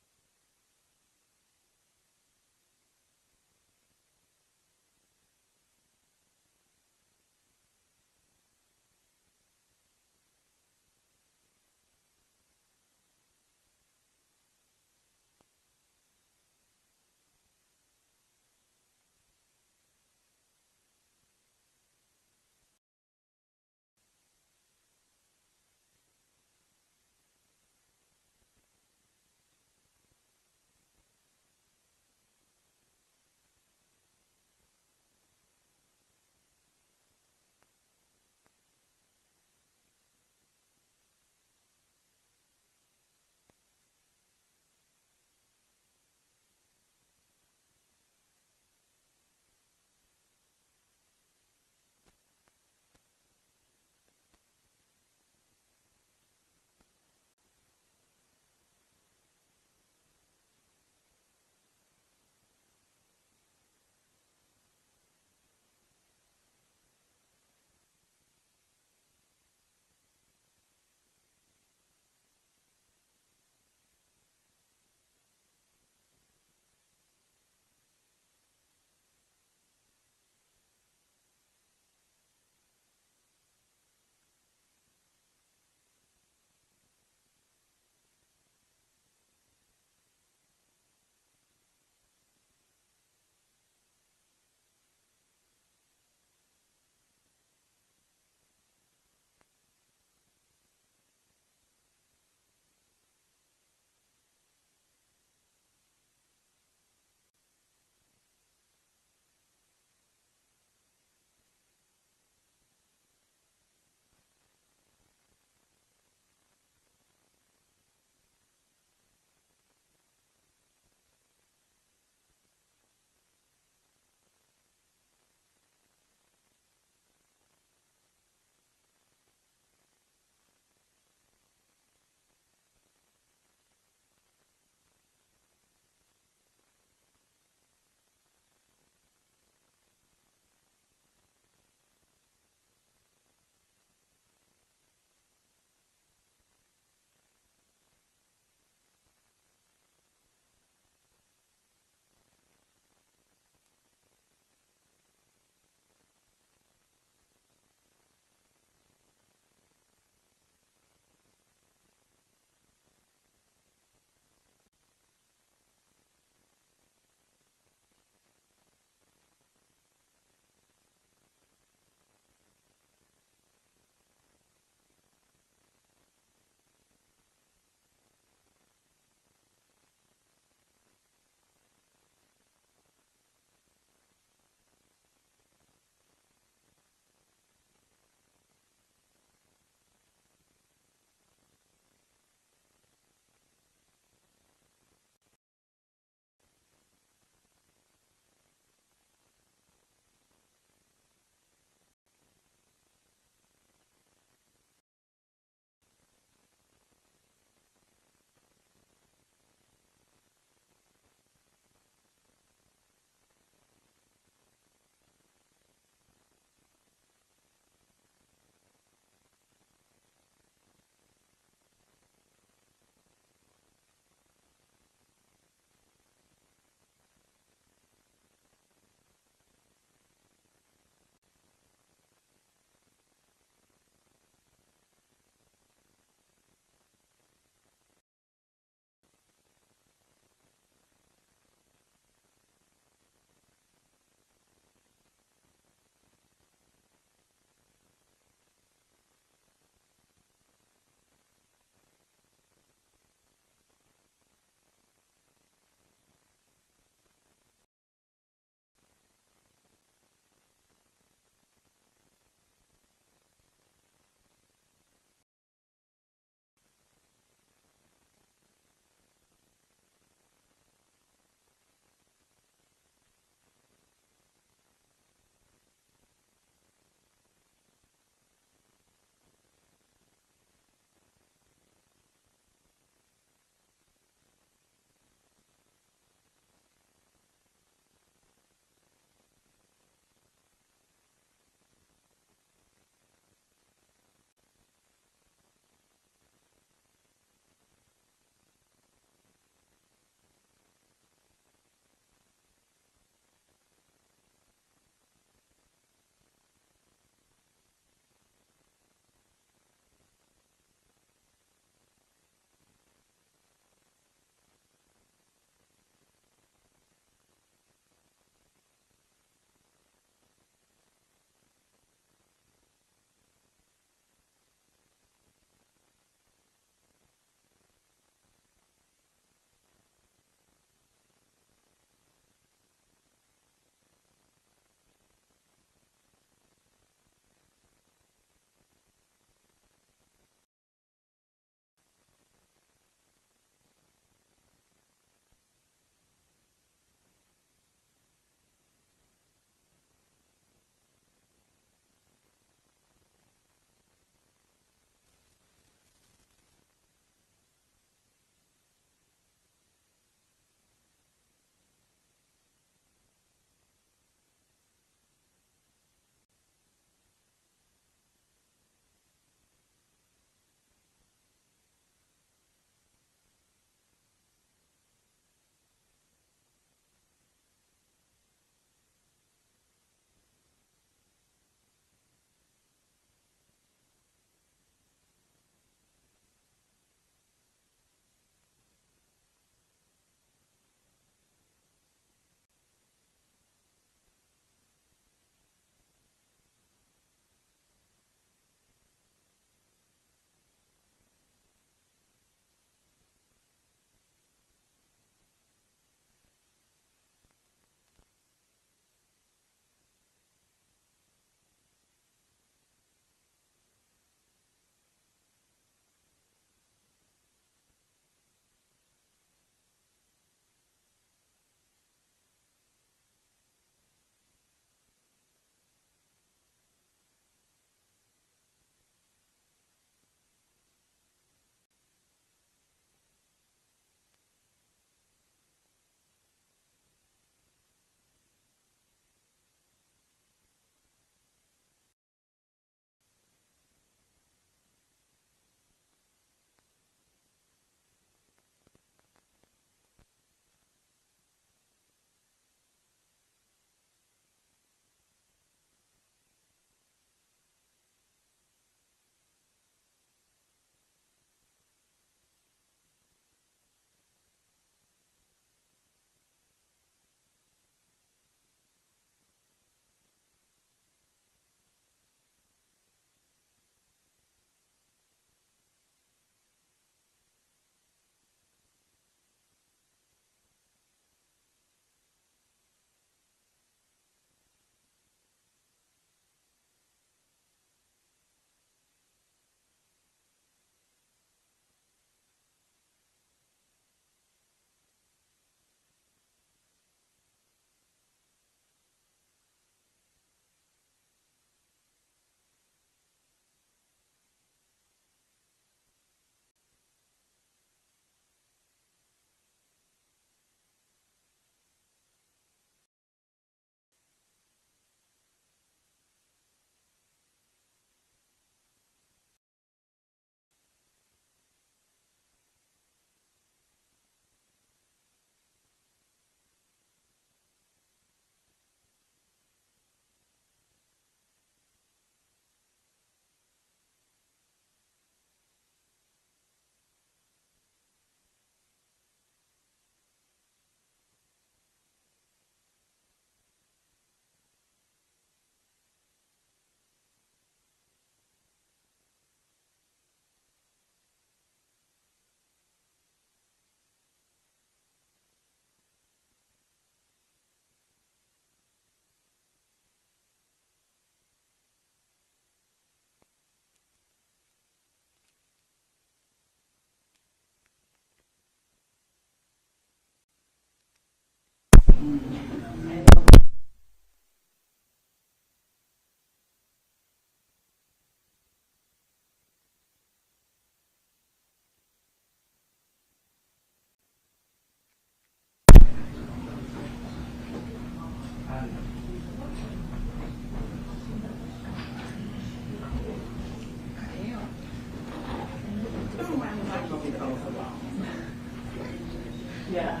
Yeah.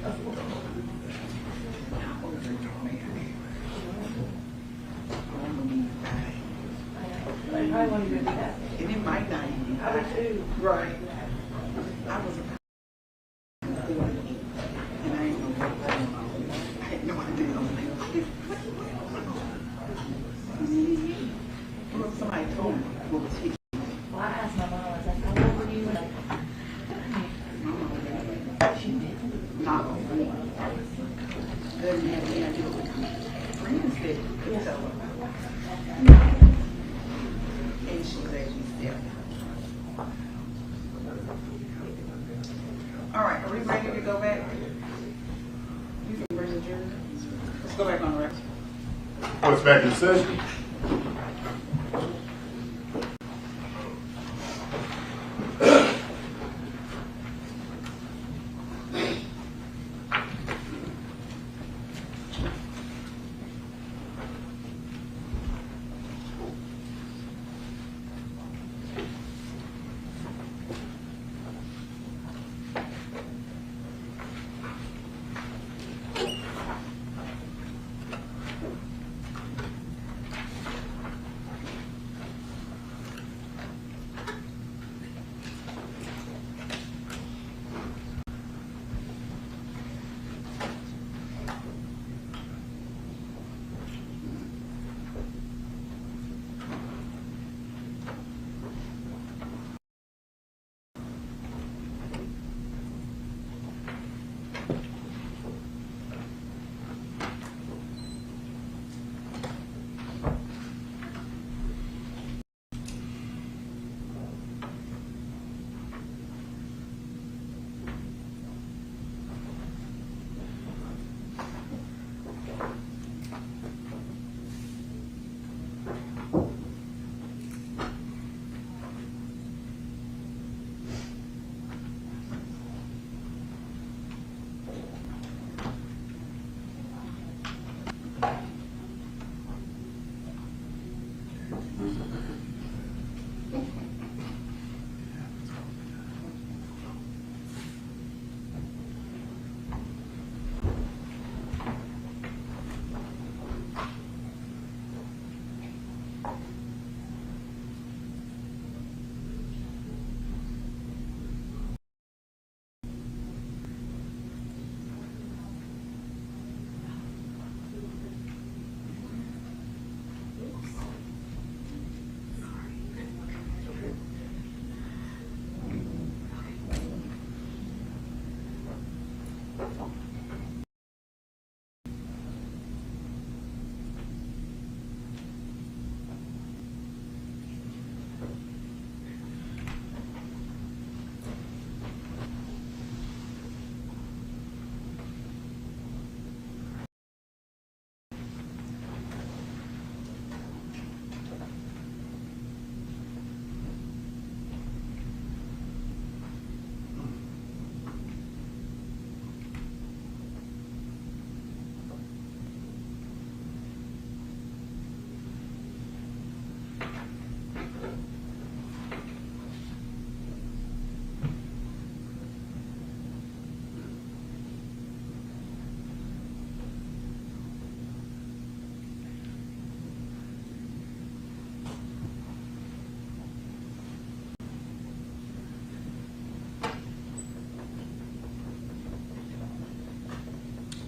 I probably want to do that. And it might not even be. I would too. Right. I was. And I ain't gonna work that one. I had no idea. I was like, well, somebody told me what was he. Well, I asked my mom, I was like, how old were you when she did? Not on me. Doesn't have any idea what friends did. So, and she was actually still. All right, are we ready to go back? You can bring the jury. Let's go back on the record. What's back in session?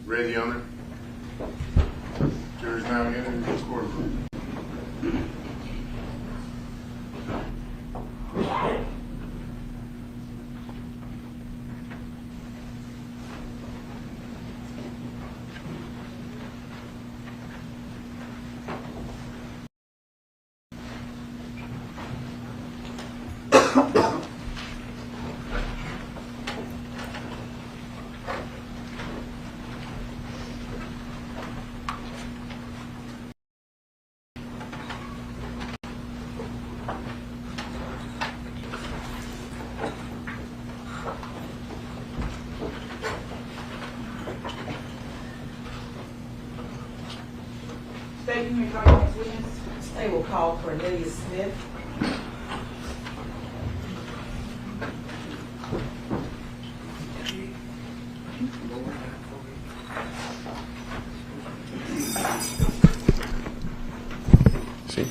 Ready, Your Honor? Jury's now entering the courtroom. State, you may call your next witness. They will call Cornelius Smith. See?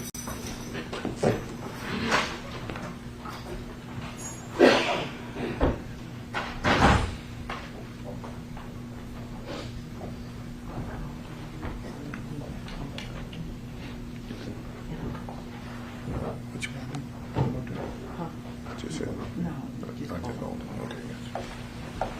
What you want to do? Just said. No, I just don't. Okay, gotcha.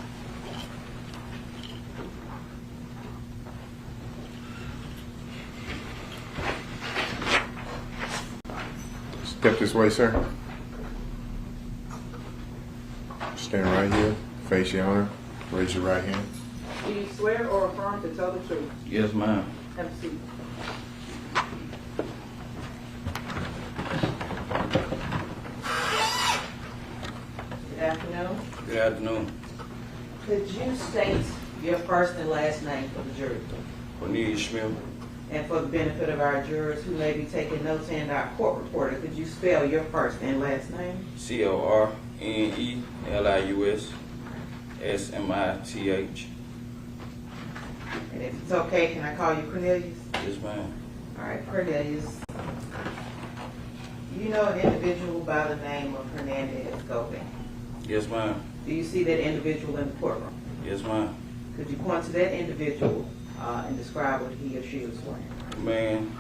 Step this way, sir. Stand right here. Face your honor. Raise your right hand. Do you swear or affirm to tell the truth? Yes, ma'am. Have a seat. good afternoon. Good afternoon. Could you state your first and last name for the jury? Cornelius Smith. And for the benefit of our jurors who may be taking notes and our court reporter, could you spell your first and last name? Cornelius Smith. And if it's okay, can I call you Cornelius? Yes, ma'am. All right, Cornelius. You know an individual by the name of Hernandez Gobin. Yes, ma'am. Do you see that individual in the courtroom? Yes, ma'am. Could you point to that individual and describe what he or she was wearing? Man,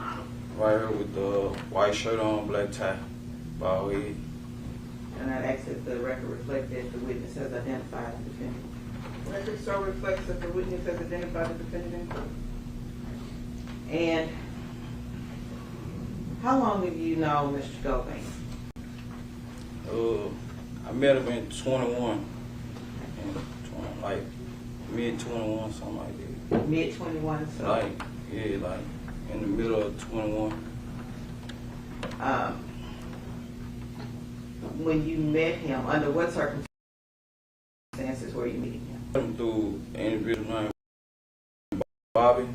right here with the white shirt on, black tie, bald head. And I'd ask that the record reflect that the witness has identified the defendant. Record so reflects that the witness has identified the defendant in court. And how long have you known Mr. Gobin? I met him in 21, like mid 21, something like that. Mid-21, so Like, yeah, like in the middle of 21. when you met him, under what circumstances were you meeting him? I met him through an individual named Bobby.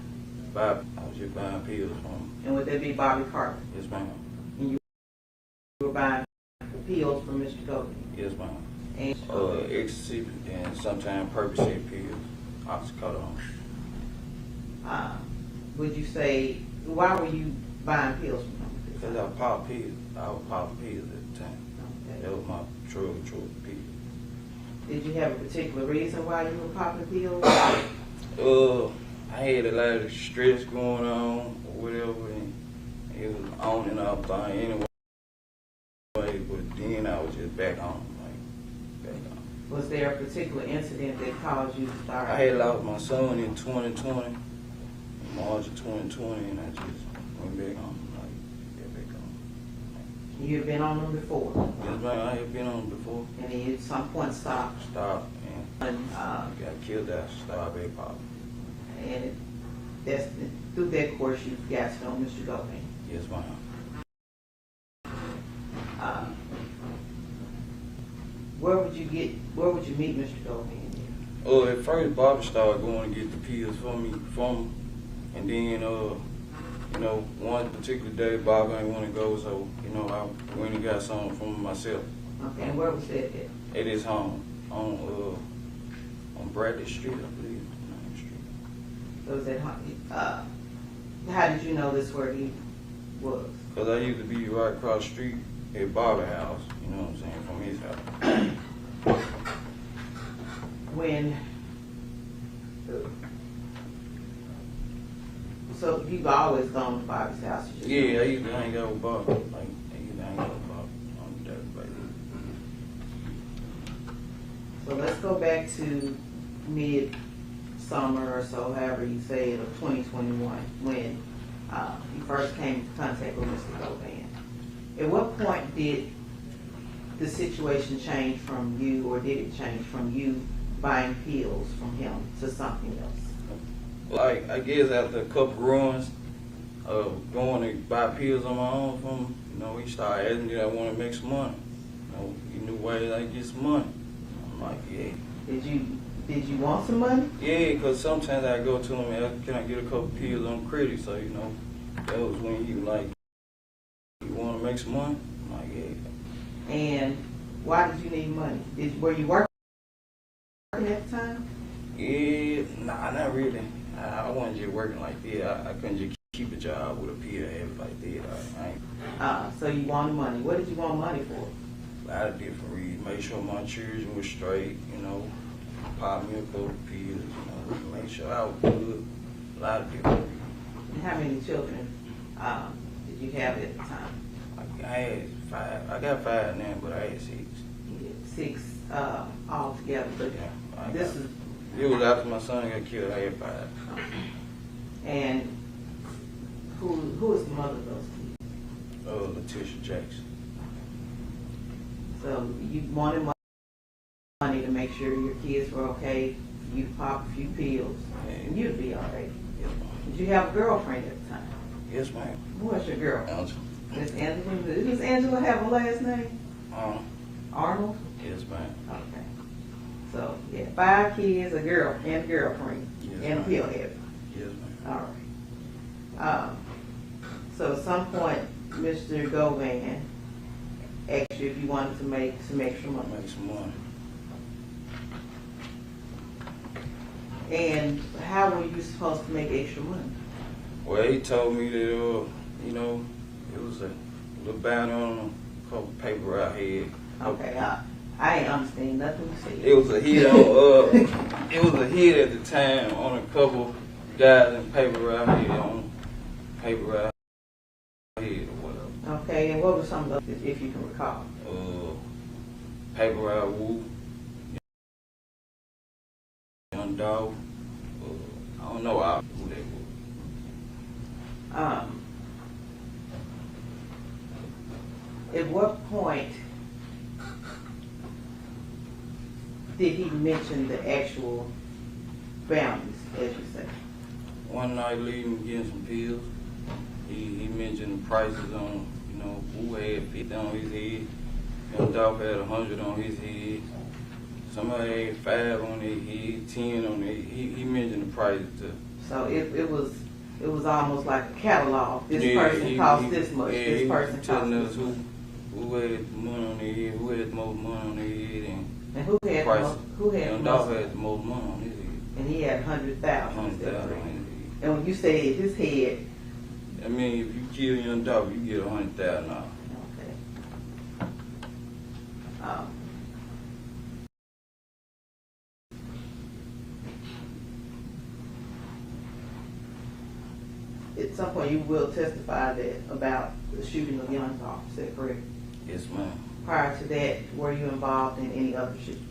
I was just buying pills from him. And would that be Bobby Carter? Yes, ma'am. And you were buying pills from Mr. Gobin? Yes, ma'am. And Ecstasy and sometimes Percocet pills, oxycodone. would you say, why were you buying pills from him? Because I popped pills. I was popping pills at the time. Okay. That was my drug pills. Did you have a particular reason why you were popping pills? I had a lot of stress going on or whatever, and it was on and off thing anyway. But then I was just back on, Was there a particular incident that caused you to start? I had lost my son in 2020, in March of 2020, and I just went back on, got back on. You had been on them before, Yes, man, I had been on before. and then you at some point stopped. Stopped and And, got killed after stop back pop. and that's, through that course, you got to know Mr. Gobin. Yes, ma'am. Where would you meet Mr. Gobin? At first, Bobby started going to get the pills from him, and then, one particular day, Bobby ain't want to go, so, I went and got something from him myself. Okay, and where was that at? At his home, on Bradley Street, I believe, Main Street. So was that, how did you know this where he was? Because I used to be right across the street at Bobby's house, you know what I'm saying, from his house. When, so you've always gone to Bobby's house? Yeah, I used to hang out with Bobby, on a daily basis. So let's go back to mid-summer or so, however you say it, of 2021, when you first came into contact with Mr. Gobin. At what point did the situation change from you, or did it change from you buying pills from him to something else? Like, I guess after a couple runs of going to buy pills on my own from him, he started asking me that I want to make some money. He knew ways I could get some money. I'm like, yeah. Did you want some money? Yeah, because sometimes I go to him and ask, can I get a couple pills on credit, so, That was when he was like, you want to make some money? I'm like, yeah. And why did you need money? Were you working at the time? Yeah, nah, not really. I wasn't just working like that. I couldn't just keep a job with a PA like that. I ain't. So you wanted money. What did you want money for? A lot of different reasons. Make sure my children were straight, you know, pop me a couple pills, you know, make sure I was good. A lot of different reasons. And how many children did you have at the time? I had 5. I got 5 now, but I had 6. You had 6 altogether, but Yeah, this is, it was after my son got killed. I had 5. and who is the mother of those kids? Letitia Jackson. So you wanted money to make sure your kids were okay, you pop a few pills, and you'd be all right. Yes, Did you have a girlfriend at the time? yes, ma'am. Who was your girlfriend? Angela. Miss Angela? Does Angela have a last name? Arnold? Yes, ma'am. Okay. So, yeah, 5 kids, a girl, and a girlfriend, Yes, and a ma'am. pill head. Yes, ma'am. All right. So at some point, Mr. Govan asked you if you wanted to make some extra money. Make some money. And how were you supposed to make extra money? Well, he told me that, you know, it was a little bounty on a couple paper I had. Okay, I ain't understand nothing you said. It was a hit on, it was a hit at the time on a couple guys in paper I had on paper I had or whatever. Okay, and what were some of those, if you can recall? Paper I woo, Young Dolph, I don't know who they were. At what point did he mention the actual bounties, as you say? One night leaving getting some pills, he mentioned the prices on, you know, who had 50 on his head. Young Dolph had 100 on his head. Somebody had 5 on their head, 10 on their head. He mentioned the prices too. So it was almost like a catalog. This Yeah, person costs this much. Yeah, This he person was costs telling this us much. who had the money on their head, who had the most money on their head, And who had the prices. most? Who had the Young Dolph most? had the most money on his head. And he had 100,000. 100,000 on his head. And when you say his head, I mean, if you kill Young Dolph, you get $100,000. okay. At some point, you will testify that about the shooting of Young Dolph. Is that correct? Yes, ma'am. Prior to that, were you involved in any other shootings?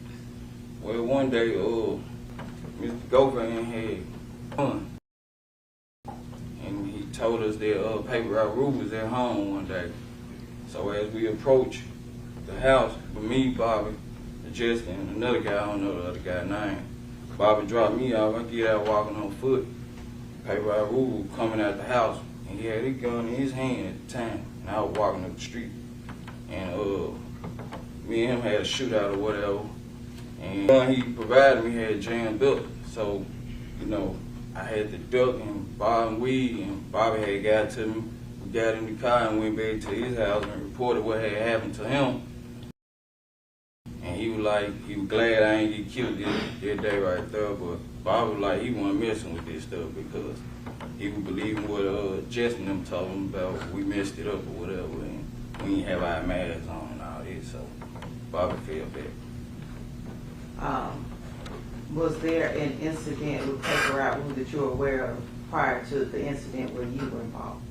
Well, one day, Mr. Govan had fun. And he told us that Paper Route Rue was at home one day. So as we approached the house, with me, Bobby, Justin, and another guy, I don't know the other guy's name. Bobby dropped me off, I get out walking on foot. Paper Route Rue coming out the house, and he had his gun in his hand at the time. And I was walking up the street. And me and him had a shootout or whatever. And the gun he provided me had jammed up. So, you know, I had to duck and Bob and weed, and Bobby had got to me. We got in the car and went back to his house and reported what had happened to him. And he was like, he was glad I ain't get killed that day right there. But Bob was like, he wasn't messing with this stuff because he was believing what Justin them told him about. We messed it up or whatever, and we didn't have our masks on and all this. So Bobby felt bad. Was there an incident with Paper Route Rue that you're aware of prior to the incident where you were involved?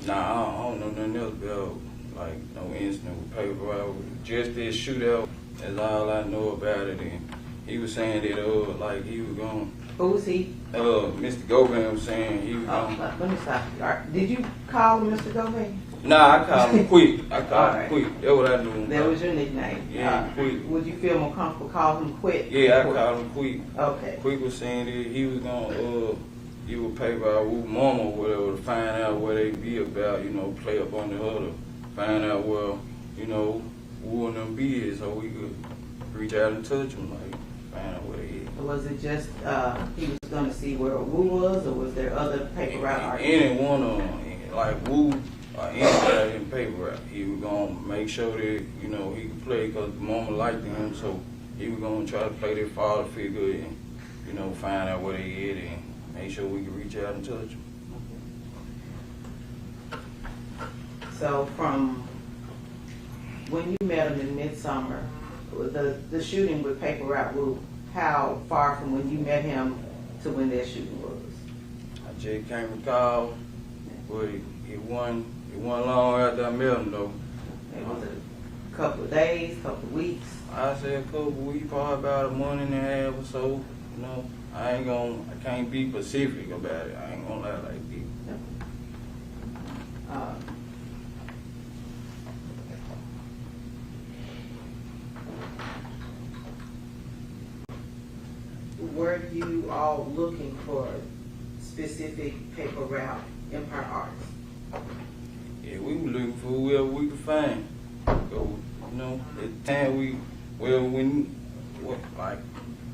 Nah, I don't know nothing else about, like, no incident with Paper Route. Just this shootout, that's all I know about it. And he was saying that, like, he was going, Who was he? Mr. Govan was saying he was going. Let me stop you. All right. Did you call him Mr. Govan? Nah, I called him Quick. I called Alright. him Quick. That's what I knew him That about. was your nickname. Yeah, Quick. Would you feel more comfortable calling him Quick? Yeah, I called him Quick. Okay. Quick was saying that he was gonna give a paper out with mama or whatever to find out what they be about, you know, play up on the other, find out where, you know, who and them be is so we could reach out and touch them, like, find out where they is. Was it just he was going to see where Wu was, or was there other Paper Route artists? Any one of them. like Wu anybody in paper route. He was gonna make sure that, you know, he could play because the mama liked him, so he was gonna try to play that father figure and, you know, find out where they at and make sure we could reach out and touch him. So from when you met him in midsummer, the shooting with Paper Route Wu, how far from when you met him to when that shooting was? I just can't recall, but it wasn't long after I met him though. It was a couple of days, couple of weeks. I say a couple of weeks, probably about a month and a half or so. You know, I can't be specific about it. I ain't gonna lie like this. Were you all looking for specific Paper Route Empire artists? Yeah, we were looking for whoever we could find. So, you know, at the time like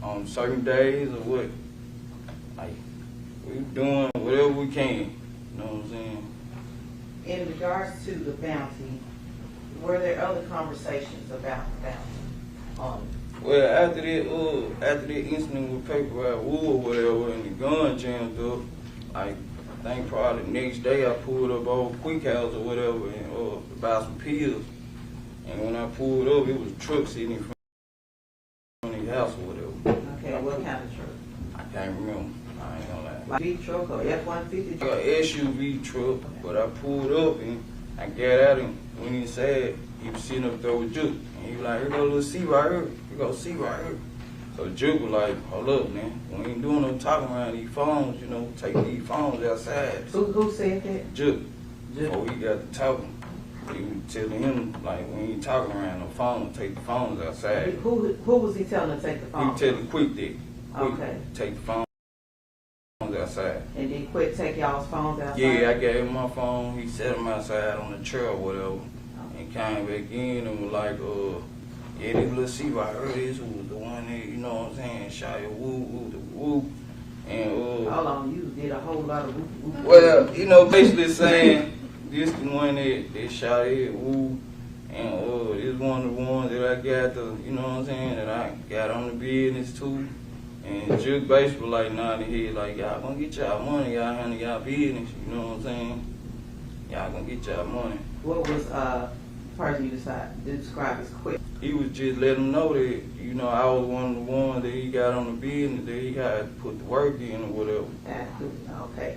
on certain days or what, like we were doing whatever we can. You know what I'm saying? In regards to the bounty, were there other conversations about the bounty? Well, after that incident with Paper Route Wu or whatever, and the gun jammed up, like I think probably the next day I pulled up old Quick House or whatever and about some pills. And when I pulled up, it was a truck sitting in front of the house or whatever. Okay, what kind of truck? I can't remember. I ain't gonna lie. Like V truck or F-150 truck? An SUV truck, but I pulled up and I got out and when he said he was sitting up there with Juke. And he was like, here go a little C right here. Here go C right here. So Juke was like, hold up, man. We ain't doing no talking around these phones, you know, take these phones outside. Who said that? Juke. Before he got to talking, he was telling him, like, we ain't talking around no phone, take the phones outside. Who was he telling to take the phone? He telling Quick that. Okay. Take the phones outside. And did Quick take y'all's phones outside? Yeah, I gave him my phone. He set him outside on the trail or whatever. And came back in and was like, yeah, this little C right here, this was the one that, you know what I'm saying, shot your woo. And, Hold on, you did a whole lot of whoop. well, you know, basically saying, this the one that shot it, woo. And, this one of the ones that I got the, you know what I'm saying, that I got on the business too. And Juke basically like nodding his head like, y'all gonna get y'all money, y'all handle y'all business, you know what I'm saying? Y'all gonna get y'all money. What was person you decided to describe as Quick? He was just letting him know that, you know, I was one of the ones that he got on the business, that he had to put the work in or whatever. Okay.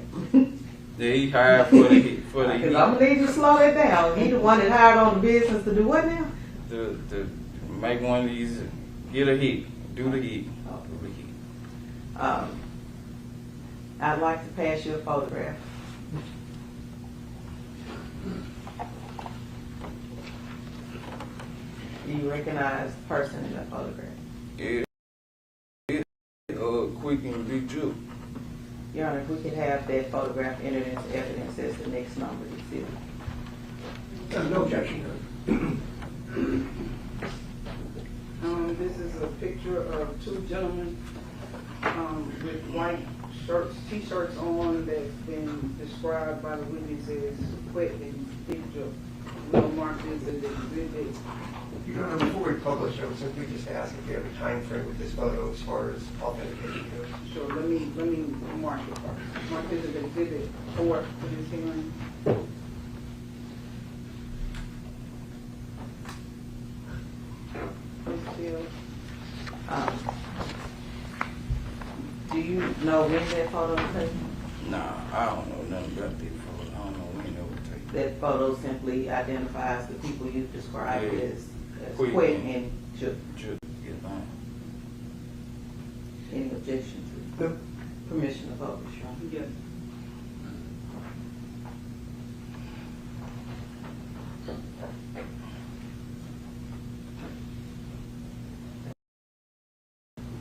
That he hired for the Because I'm gonna need you to slow that down. He the one that hired on the business to do what now? To make one of these, get a hit, do the hit. Oh. Do the hit. I'd like to pass you a photograph. Do you recognize the person in that photograph? Yeah. Quick and Big Juke. Your Honor, if we could have that photograph entered into evidence as the next number exhibit. No objection. This is a picture of two gentlemen with white shirts, t-shirts on that's been described by the witness as Quick and Big Joe. We'll mark this as exhibit. Your Honor, before we publish, I would simply just ask if you have a time frame with this photo as far as authentication goes. Sure, let me mark it first. Mark this as exhibit 4 for this hearing. Do you know when that photo was taken? Nah, I don't know nothing about this photo. I don't know when it was taken. That photo simply identifies the people you described Yeah. as Quick Quick and and Juke. Juke, yeah, fine. Any objection to No. permission to publish, Your Honor? Yes.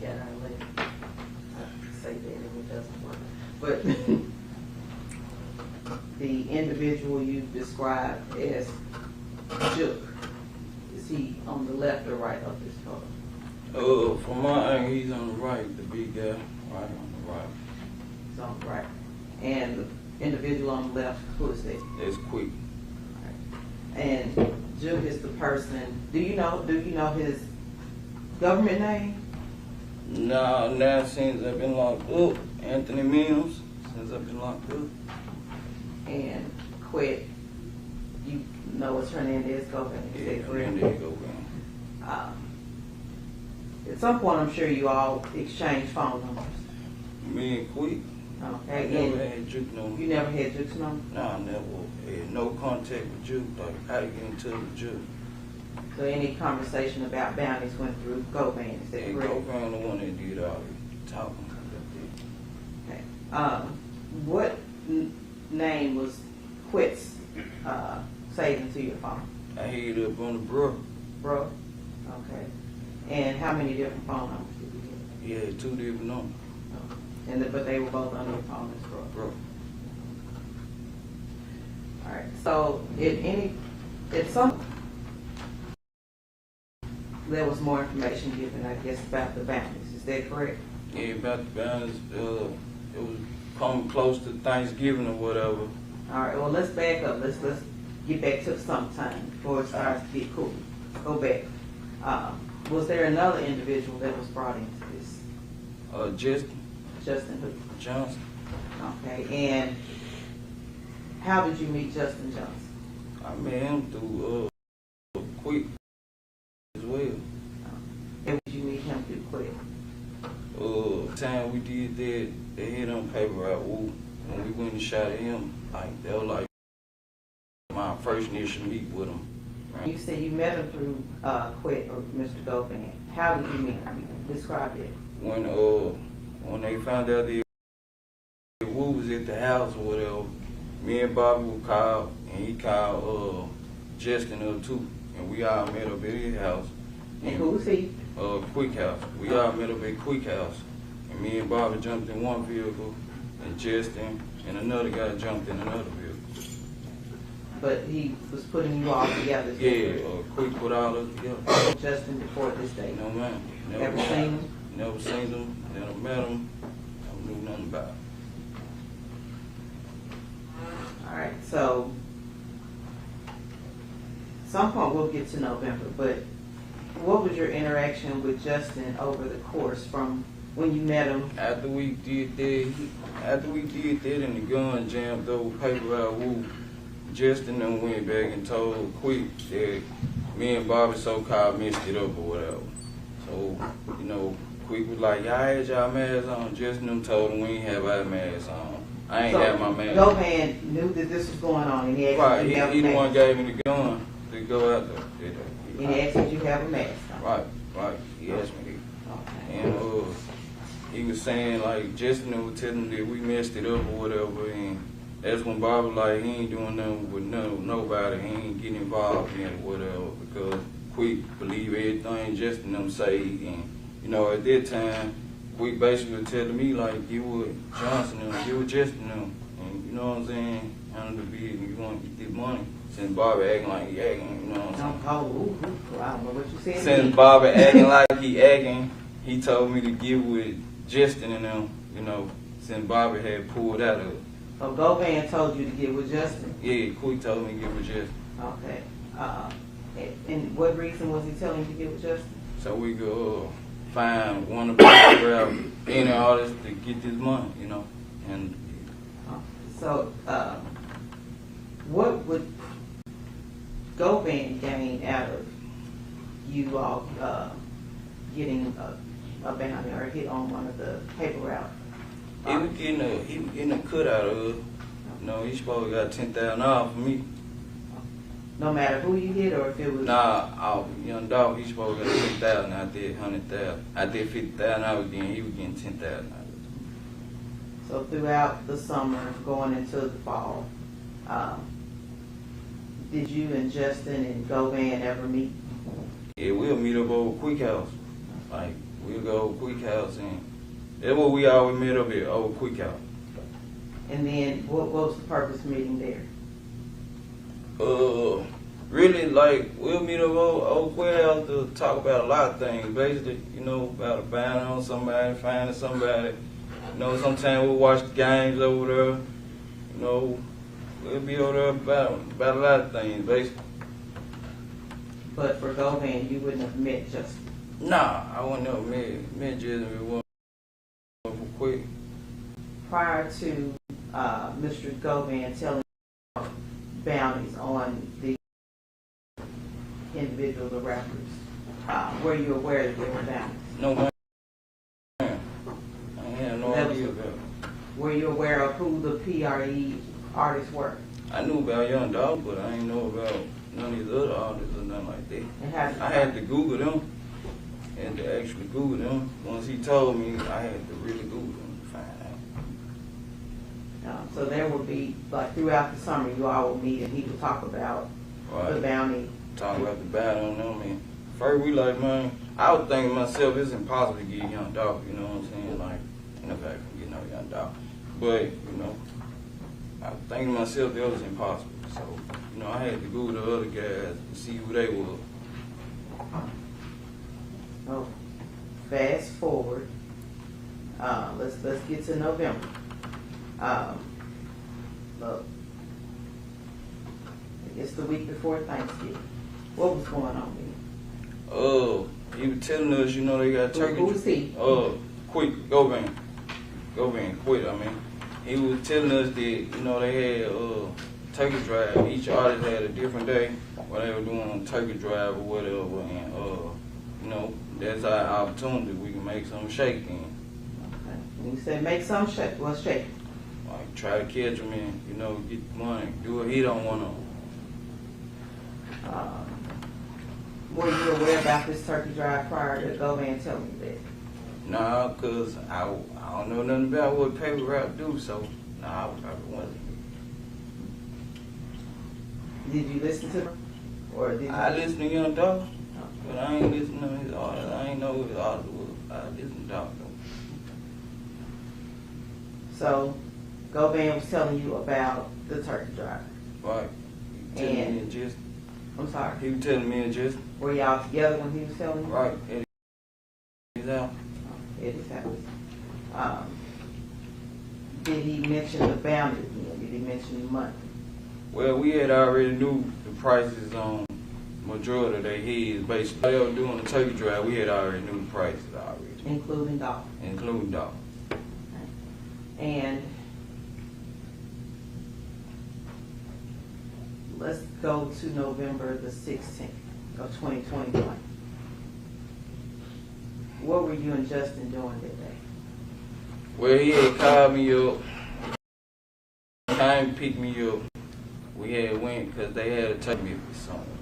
Yeah, I let say that if it doesn't work. But the individual you described as Juke, is he on the left or right of this photo? From my angle, he's on the right, the big guy, right on the right. He's on the right. And individual on the left, who is that? That's quick. And Juke is the person, do you know his government name? Nah, now since I've been locked up, Anthony Mills, since I've been locked up. And Quet, you know it's Hernandez Gomez, is Yeah, that correct? and there you go, man. At some point, I'm sure you all exchanged phone numbers. Me and Quick, I Okay, never and had Juke number. you never had Juke's number? Nah, I never had no contact with Juke, like how to get in touch with Juke. So any conversation about bounties went through Gomez, is that And correct? GoFam the one that did all the talking. Okay. What name was Quet's saved into your phone? I hit up on the bro. Bro? Okay. And how many different phone numbers did you get? He had 2 different numbers, But they were both on your phone as bro. bro. All right. So at some there was more information given, I guess, about the bounties. Is that correct? Yeah, about the balance, it was coming close to Thanksgiving or whatever. All right. Well, let's back up. Let's get back to sometime before it starts to get cool. Go back. Was there another individual that was brought into this? Justin who? Johnson. Okay. And how did you meet Justin Johnson? I met him through Quick as well. And did you meet him through Quick? Time we did that, they hit on paper out Woo. When we went and shot at him, like that was like my first initial meet with him. Right? You said you met him through Quick or Mr. Goldman. How did you meet him? Describe it. When they found out that Woo was at the house or whatever, me and Bobby would call, and he called Justin up too, and we all met up at his house. And who's he? Quick House. We all met up at Quick House, and me and Bobby jumped in one vehicle, and Justin and another guy jumped in another vehicle. But he was putting you all together. Yeah, Quick put all of us together. Justin before this day. No man. Never seen him? Never seen him. Never met him. Never knew nothing about him. All right. So, some point we'll get to November, but what was your interaction with Justin over the course from when you met him? After we did that and the gun jammed over paper out Woo, Justin then went back and told Quick that me and Bobby so-called messed it up or whatever. So, Quick was like, y'all had y'all masks on. Justin them told him we ain't have our masks on. I ain't have my mask. Goldman knew that this was going on, and he asked Right, you to have he a the one mask. gave me the gun to go out there. And he asked you to have a mask on. Right, he asked me Okay. that. And he was saying, like, Justin was telling him that we messed it up or whatever, and that's when Bob was like, he ain't doing nothing with nobody, he ain't getting involved in it or whatever, because Quick believe everything Justin them say, and, at that time, Quick basically was telling me, like, get with Johnson and get with Justin them, and you know what I'm saying, handle the business, you want to get this money. Since Bobby acting like he acting, you know what I'm saying? I don't know what you said. Since Bobby acting like he acting, he told me to get with Justin and them, since Bobby had pulled out of it. So Goldman told you to get with Justin? Yeah, Quick told me to get with Justin. Okay. And what reason was he telling you to get with Justin? So we could find one of the people out any artists to get this money, And So, what would Goldman gain out of you all getting a bounty or a hit on one of the paper route? he was getting a cut out of it. He supposed to got $10,000 for me. No matter who you hit or if it was... Nah, young Dolph, he supposed to got $10,000 out there, $100,000. I did $50,000 I was getting, he was getting $10,000 out of it. So throughout the summer, going into the fall, did you and Justin and Govan ever meet? Yeah, we'll meet up over Quick House. Like, we'll go over Quick House, and that's what we always met up at, over Quick House. And then what was the purpose of meeting there? Really, like, we'll meet up over Quick House to talk about a lot of things, basically, about a bounty on somebody, finding somebody. Sometimes we'll watch the games over there. you know, we'll be over there about a lot of things, basically. But for Govan, you wouldn't have met Justin. Nah, I wouldn't have met Justin if it wasn't for quick. Prior to Mr. Govan telling you bounties on the individual, the rappers, were you aware that there were bounties? No, man. I had no idea about it. Were you aware of who the PRE artists were? I knew about Young Dolph, but I didn't know about none of these other artists or nothing like that. And how did you I had to Google them, and to actually Google them. Once he told me, I had to really Google them to find out. So there will be, like throughout the summer, you all will meet and he will talk about the Right. bounty. Talking about the battle on them, and first we like, man, I was thinking to myself, it's impossible to get Young Dolph, you know what I'm saying? Like, in fact, I can get no Young Dolph. But, you know, I was thinking to myself that was impossible. So, you know, I had to Google the other guys and see who they were. Oh, fast forward. Let's get to November. Look, it's the week before Thanksgiving. What was going on with you? He was telling us, you know, they got turkey. Who was he? Quit, Govan, quit. I mean, he was telling us that, you know, they had turkey drive. Each artist had a different day where they were doing turkey drive or whatever, and you know, that's our opportunity. We can make something shake then. Okay. When you say make some shake, what's shaking? Like try to catch him and, you know, get the money, do what he don't want to. Were you aware about this turkey drive prior to Govan telling you that? Nah, cause I don't know nothing about what paper rap do, so nah, I probably wasn't. Did you listen to them? Or did you? I listen to Young Dolph, but I ain't listen to his artist. I ain't know who his artist was. I listen to Dolph though. So, Govan was telling you about the turkey drive. Right. He was telling me and just. I'm sorry. He was telling me and just. Were y'all together when he was telling you? Right. He's out. Eddie's house. Did he mention the bounty again? Did he mention the money? Well, we had already knew the prices on majority of their heads. Basically, they were doing the turkey drive. We had already knew the prices already, Including Dolph. including Dolph. And let's go to November the 16th of 2021. What were you and Justin doing that day? Well, he had called me up, came and picked me up. We had went because they had a turkey for something.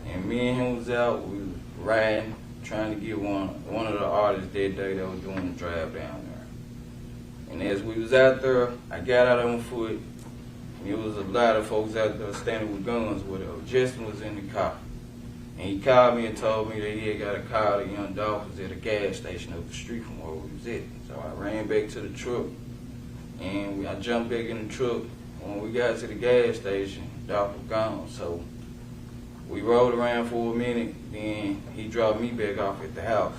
And me and him was out, we was riding, trying to get one of the artists that day that was doing the drive down there. And as we was out there, I got out on foot, and there was a lot of folks out there standing with guns or whatever. Justin was in the car. And he called me and told me that he had got a call that Young Dolph was at a gas station up the street from where we was at. So I ran back to the truck, and I jumped back in the truck. When we got to the gas station, Dolph was gone. So we rode around for a minute, then he dropped me back off at the house.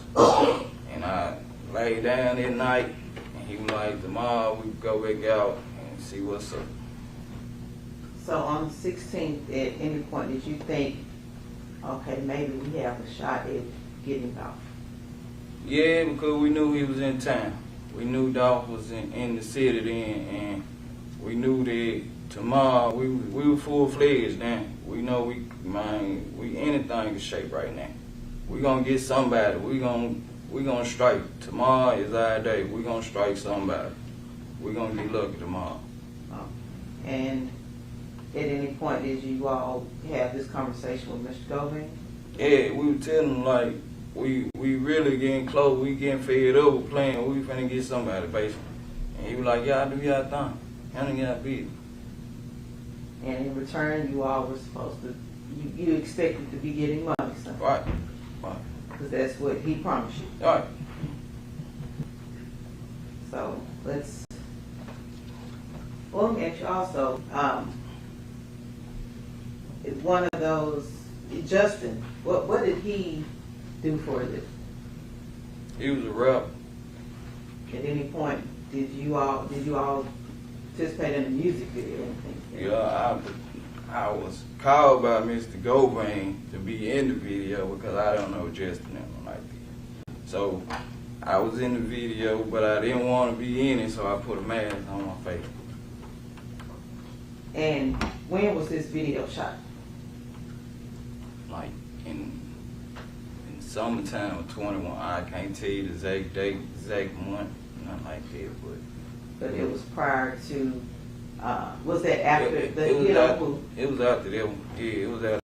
And I laid down that night, and he was like, tomorrow we can go back out and see what's up. So on the 16th, at any point, did you think, okay, maybe we have a shot at getting Dolph? Yeah, because we knew he was in town. We knew Dolph was in the city then, and we knew that tomorrow we were full-fledged then. We know we anything in shape right now. We gonna get somebody. We gonna strike. Tomorrow is our day. We gonna strike somebody. We gonna get lucky tomorrow. And at any point, did you all have this conversation with Mr. Govan? Yeah, we were telling him like we really getting close. We getting fed up with playing. We finna get somebody basically. And he was like, y'all do y'all thing. Handle y'all business. And in return, you all were supposed to, you expected to be getting money, so. Right. Because that's what he promised you. All right. So let me ask you also, is one of those, Justin, what did he do for a living? He was a rapper. At any point, did you all participate in the music video or anything? Yeah, I was called by Mr. Gobain to be in the video because I don't know Justin and like that. So I was in the video, but I didn't want to be in it, so I put a mask on my face. And when was this video shot? Like in summertime of 21. I can't tell you the exact date, exact month, nothing like that, But it was prior to, was that after it the was hit after, over? it was after that one. Yeah, it was after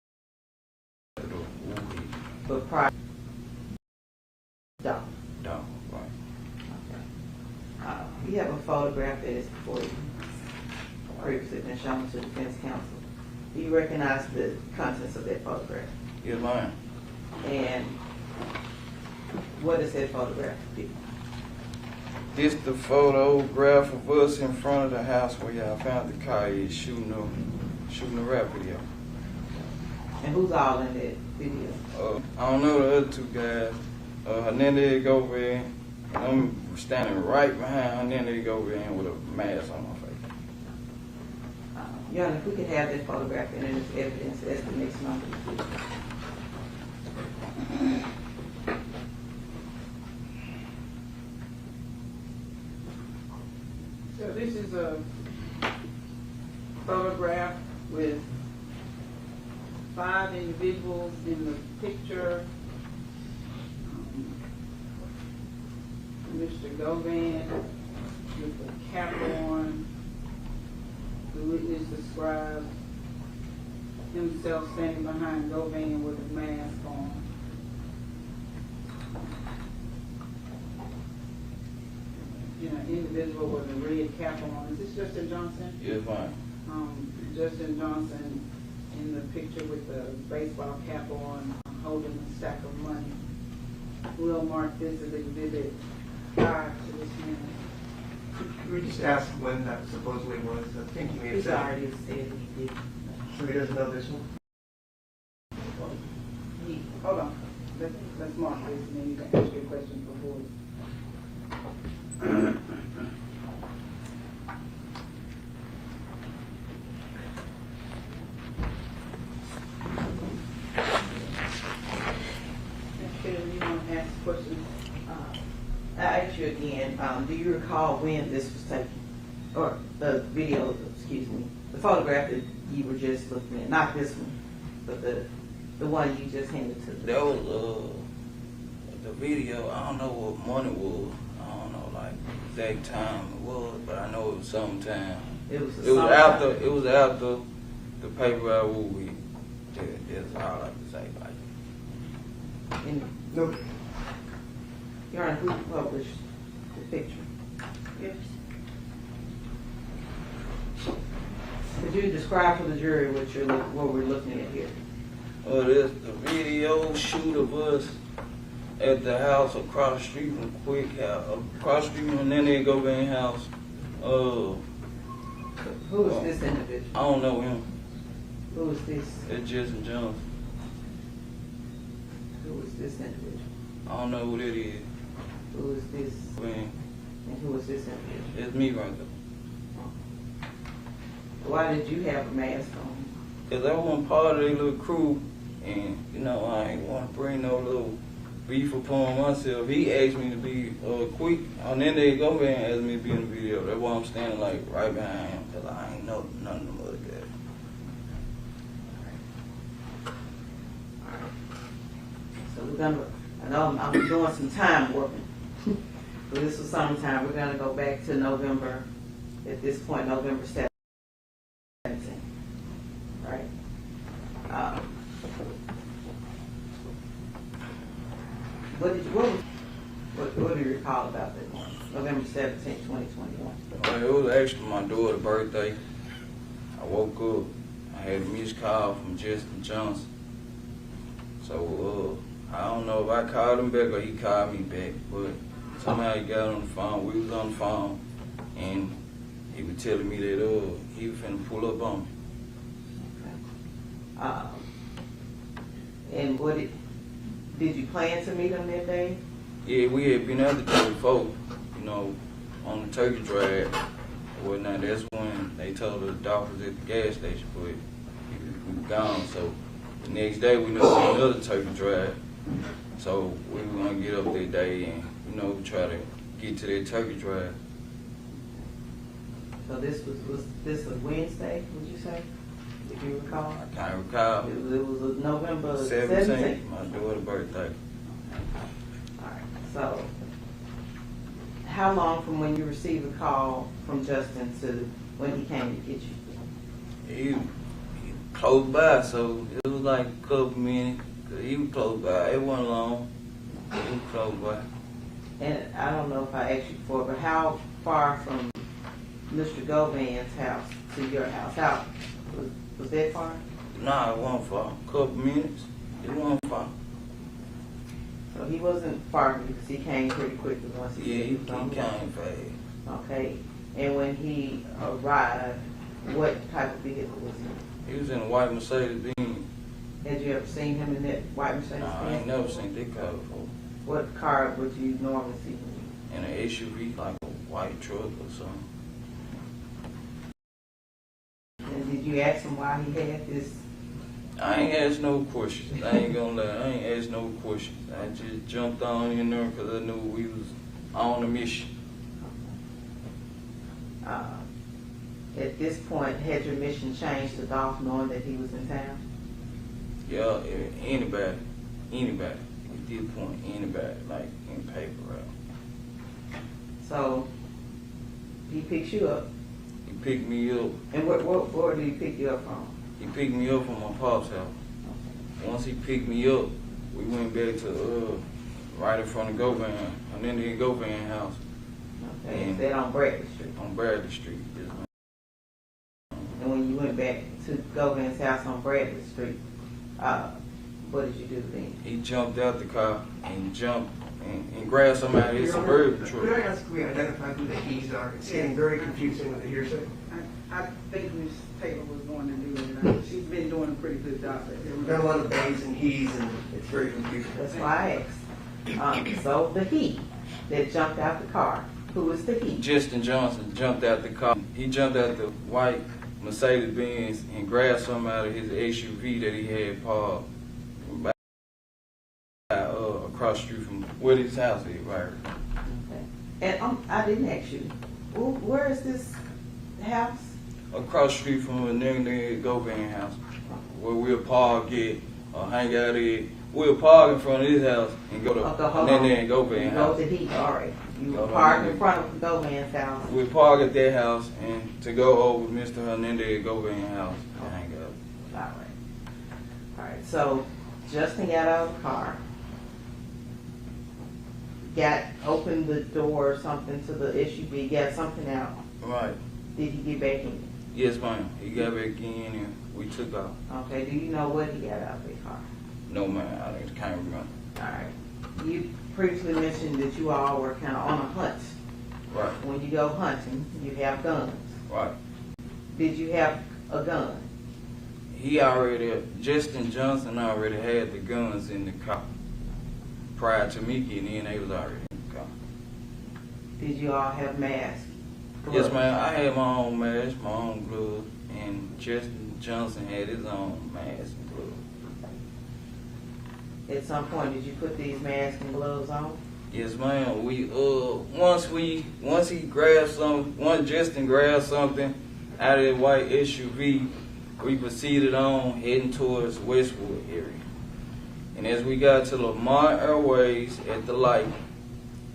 the movie. But prior. Dolph. Dog, right. Okay. You have a photograph that is before you, previously been shown to the defense counsel. Do you recognize the contents of that photograph? Yes, ma'am. And what is that photograph? This the photograph of us in front of the house where y'all found the car is shooting a rap video. And who's all in that video? I don't know the other two guys. Hernandez go over there, and I'm standing right behind Hernandez go over there with a mask on my face. Your Honor, if we could have that photograph and its evidence as the next number. So this is a photograph with 5 individuals in the picture. Mr. Govan with a cap on. The witness described himself standing behind Govan with a mask on. An individual with a red cap on. Is this Justin Johnson? Yes, ma'am. Justin Johnson in the picture with the baseball cap on, holding a stack of money. We'll mark this as exhibit 5 to this man. Can we just ask when that supposedly was? I think you may have He's said. already said he did. So he doesn't know this one? Hold on. Let's mark this and then you can ask your question before. You want to ask questions? I ask you again, do you recall when this was taken? Or the video, excuse me, the photograph that you were just looking at, not this one, but the one you just handed to That was the video. I don't know what month it was. I don't know like exact time it was, but I know it was sometime. It was after the paper I was with. That's all I can say about it. And, No. Your Honor, who published the picture? Yes. Could you describe for the jury what we're looking at here? There's the video shoot of us at the house across the street from Quick House, across the street from Nene Govan house. Who is this individual? I don't know him. Who is this? It's Justin Jones. Who is this individual? I don't know who that is. Who is this? Man, And who is this individual? it's me right there. Why did you have a mask on? Cause I wasn't part of their little crew, and I ain't want to bring no little beef upon myself. He asked me to be quick, and then they go there and asked me to be in the video. That's why I'm standing like right behind him, cause I ain't know none of them other guys. So we're gonna, I know I'm doing some time warping. But this was summertime, we're gonna go back to November, at this point, November 17th. Right? What do you recall about that one? November 17th, 2021? It was actually my daughter's birthday. I woke up, I had a missed call from Justin Johnson. So, I don't know if I called him back or he called me back, but somehow he got on the phone. We was on the phone, and he was telling me that he was finna pull up on me. And did you plan to meet him that day? Yeah, we had been out the day before, on the turkey drive, whatnot. That's when they told us Dolph was at the gas station, but he was gone. So the next day we knew another turkey drive. So we were gonna get up that day and try to get to that turkey drive. So this was this a Wednesday, would you say? If you recall? I can't recall. It was a November 17th, 17th. my daughter's birthday. Alright, so how long from when you received a call from Justin to when he came to get you? He close by, so it was like a couple minutes. He was close by. It wasn't long. He was close by. And I don't know if I asked you before, but how far from Mr. Govan's house to your house? How was that far? Nah, it wasn't far. A couple minutes. It wasn't far. So he wasn't far because he came pretty quickly once he Yeah, he was on came the- fast. Okay. And when he arrived, what type of vehicle was he? He was in a white Mercedes Benz. Had you ever seen him in that white Mercedes Nah, I ain't Benz? never seen that car before. What car would you normally see him In an SUV, like a white truck or something. in? And did you ask him why he had this? I ain't asked no questions. I ain't gonna lie. I ain't asked no questions. I just jumped on in there because I knew we was on a mission. At this point, had your mission changed to Dolph knowing that he was in town? Yeah, anybody. At this point, anybody, like in paper, right? So he picks you up. He picked me up. And where did he pick you up from? He picked me up from my pop's house. Once he picked me up, we went back to right in front of Govan, and then the Govan house Okay, And- is that on Bradley Street? on Bradley Street. Yes, ma'am. And when you went back to Govan's house on Bradley Street, what did you do then? He jumped out the car and jumped and grabbed somebody in his Suburban Could I truck. ask, we identify who the he's are? It's getting very confusing with the hearsay. I think Ms. Taylor was going to do it. She's been doing a pretty good job at We've got a lot of theys and he's, and it's very confusing. That's why I asked. So the he that jumped out the car, who was the he? Justin Johnson jumped out the car. He jumped out the white Mercedes Benz and grabbed something out of his SUV that he had parked by, across the street from where his house is, right? Okay. And I didn't ask you, where is this house? Across the street from a nigga Govan house, where we'll park at or hang out at. We'll park in front of his house and go to Okay, hold Nene on. Govan You house. go to he, all right. You Go to parked he. in front of Govan's house. We park at their house and to go over to Mr. Hernandez Govan house and hang out. All right. All right, so Justin got out of the car, opened the door or something to the SUV, got something out. Right. Did he get back in? Yes, ma'am. He got back in and we took off. Okay, do you know what he got out of the car? No, man, I can't remember. All right. You previously mentioned that you all were kind of on a hunt. Right, When you go hunting, you have guns. right. Did you have a gun? Justin Johnson already had the guns in the car. Prior to me getting in, they was already in the car. Did you all have masks? Yes, ma'am. I had my own mask, my own gloves, and Justin Johnson had his own mask and gloves. At some point, did you put these masks and gloves on? Yes, ma'am. Once Justin grabbed something out of the white SUV, we proceeded on heading towards Westwood area. And as we got to Lamont Airways at the light,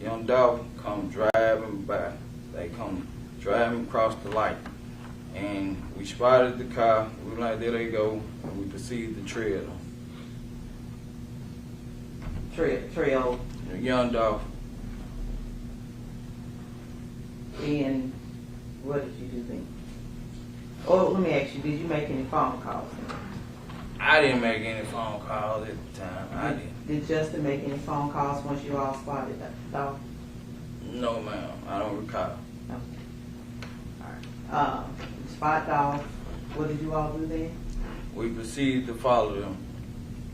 young Dolph come driving by. They come driving across the light. And we spotted the car. We were like, there they go. And we proceeded to trail them. Trail. Young Dolph. And what did you do then? Oh, let me ask you, did you make any phone calls? I didn't make any phone calls at the time. I didn't. Did Justin make any phone calls once you all spotted that dog? No, ma'am. I don't recall. Okay. All right. Spot dog, what did you all do then? We proceeded to follow them.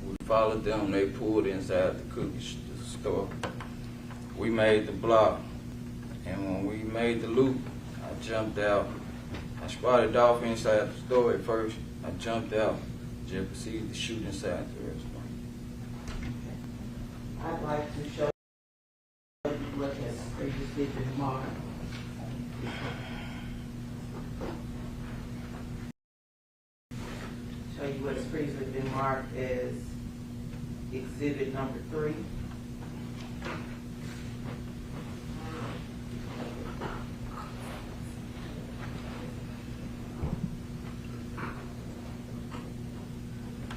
We followed them. They pulled inside the cookie store. We made the block. And when we made the loop, I jumped out. I spotted Dolph inside the store at first. I jumped out, just proceeded to shoot inside the restaurant. I'd like to show you what has previously been marked. Show you what has previously been marked as exhibit number 3.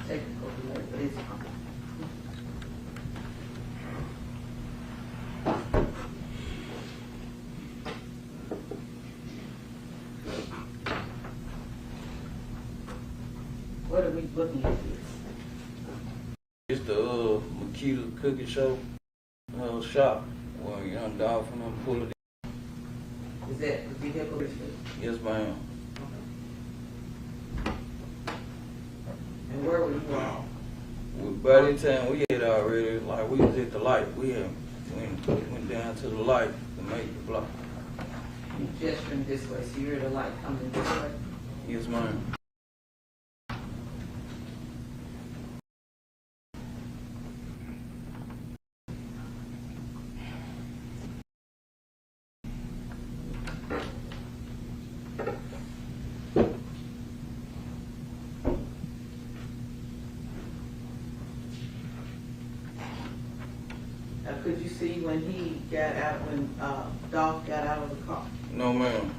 Technical delay, but it's fine. What are we looking at here? It's the Makita Cookie Show shop where young Dolph and them pull it in. Is that the vehicle? Yes, ma'am. And where were you all? By the time we had already, like we was at the light, we had went down to the light to make the block. You gesturing this way, so you're the light coming this way. Yes, ma'am. Now, could you see when he got out, when Dolph got out of the car? No, ma'am.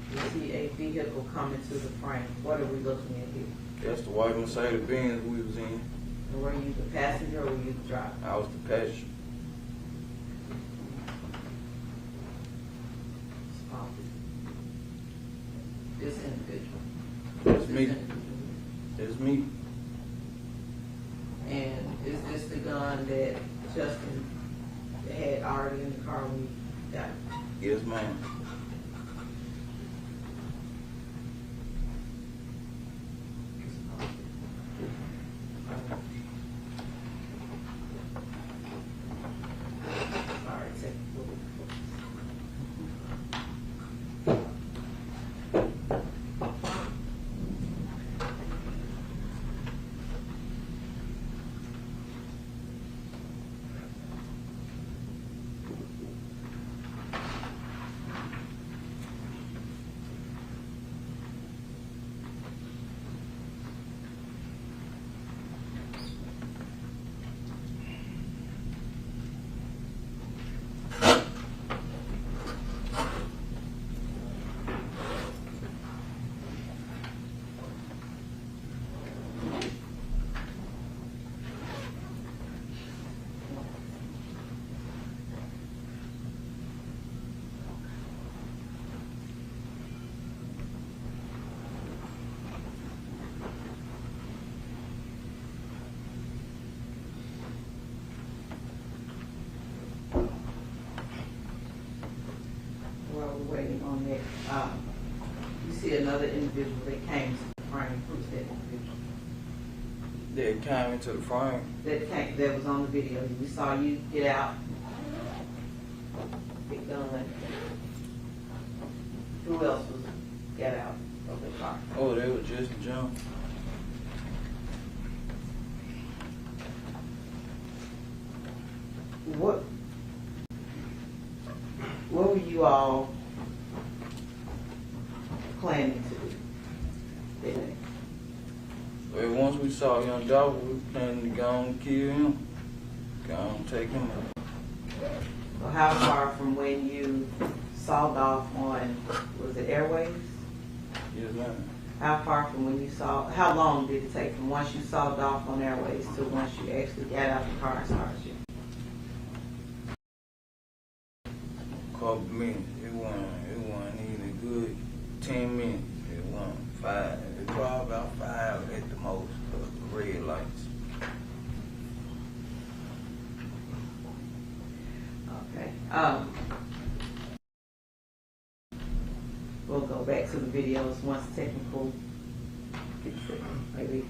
You see a vehicle coming to the frame. What are we looking at here? That's the white Mercedes Benz we was in. And were you the passenger or were you the driver? I was the passenger. This individual. That's me. This individual. That's me. And is this the gun that Justin had already in the car when you got it? Yes, ma'am. Sorry, technical. While we're waiting on that, you see another individual that came to the frame. Who's that individual? They came into the frame. That was on the video. We saw you get out. Big gun. Who else was get out of the car? Oh, they were just jump. What were you all planning to do that day? But once we saw young Dolph, we were planning to go and kill him. Go and take him out. Well, how far from when you saw Dolph on, was it Airways? Yes, ma'am. How far from when you saw, how long did it take from once you saw Dolph on Airways to once you actually got out the car and started shooting? Couple minutes. It wasn't even a good 10 minutes. It wasn't 5. It probably about 5 at the most. Red lights. Okay. We'll go back to the videos once technical gets it. Maybe.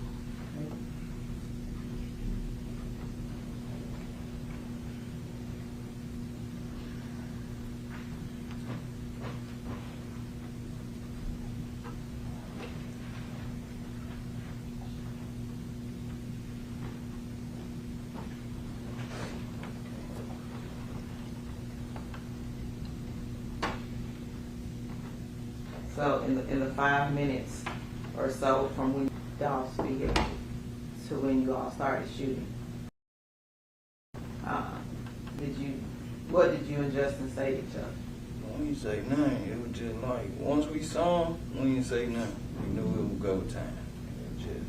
So in the 5 minutes or so from when Dolph's vehicle to when you all started shooting, what did you and Justin say to each other? We didn't say nothing. It was just like, once we saw him, we didn't say nothing. We knew it was go time. It was just,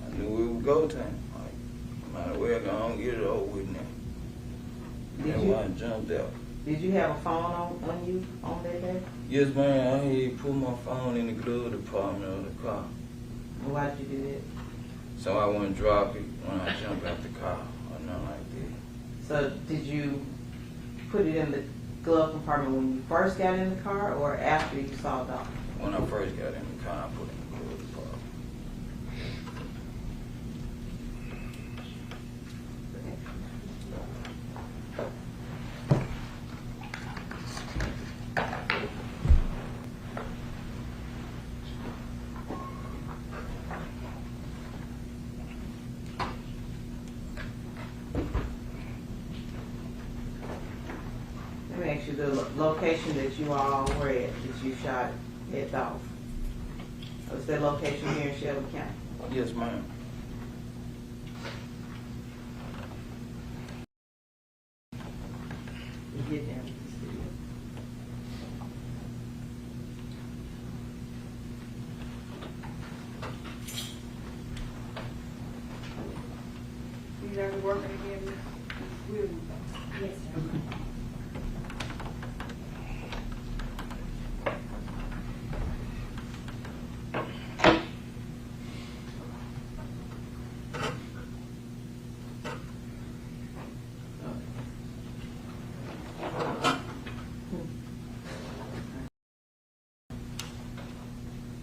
I knew it was go time. Like, might as well go on get it over with now. That's why I jumped out. Did you have a phone on you on that day? Yes, man. I had put my phone in the glove compartment of the car. And why did you do that? So I wouldn't drop it when I jumped out the car or nothing like that. So did you put it in the glove compartment when you first got in the car or after you saw Dolph? When I first got in the car, I put it in the glove compartment. Let me ask you, the location that you all were at, that you shot at Dolph, was that location here in Shelby County? Yes, ma'am. You get down with this video. You guys are working again, Ms. Williams? Yes, sir.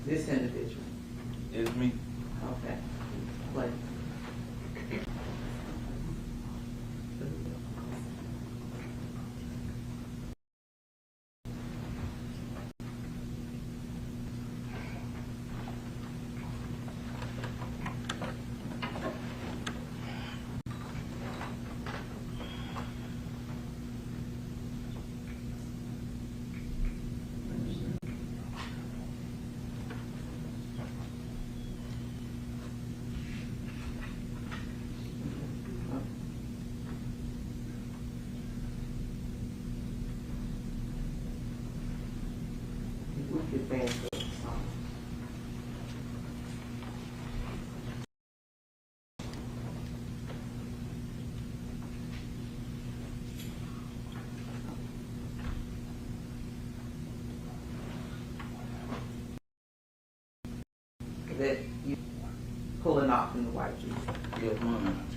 This individual, It's me. okay. Like, we could advance the song. That you pulling off in the white Jeep. Yes, ma'am.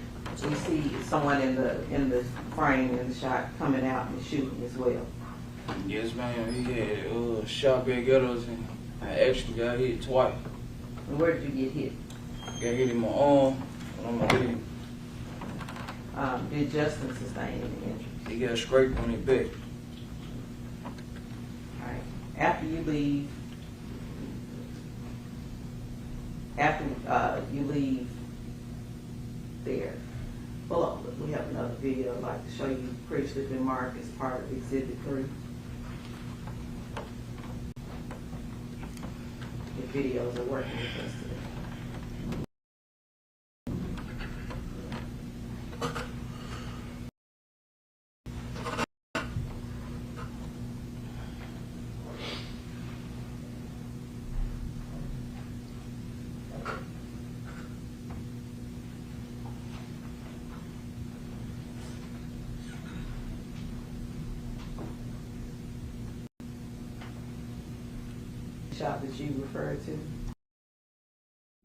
We see someone in the frame in the shot coming out and shooting as well. Yes, ma'am. He had shot back at us, and I actually got hit twice. And where did you get hit? Got hit in my arm and on my leg. Did Justin sustain any injuries? He got scraped on his back. All right. After you leave there, well, we have another video I'd like to show you, previously been marked as part of Exhibit 3. The videos are working with us today. shop that you referred to?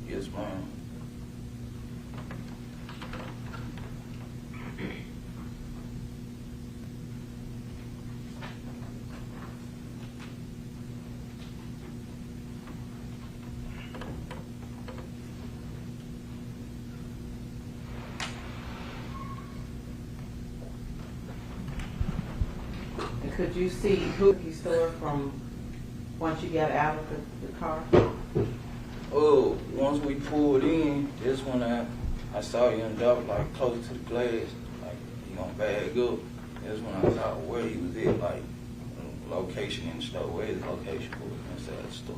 Yes, ma'am. And could you see cookie store from once you got out of the car? Oh, once we pulled in, that's when I saw young Dolph like close to the glass, like he gonna bag up. That's when I saw where he was at, like location in the store, where his location was inside the store.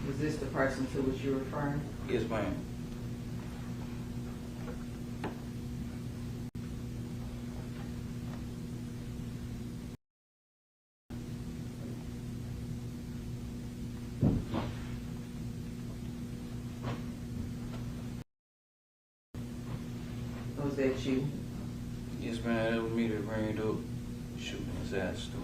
Was this the person to which you're referring? Yes, ma'am. Was that you? Yes, man, that was me that ran it up, shooting inside the store.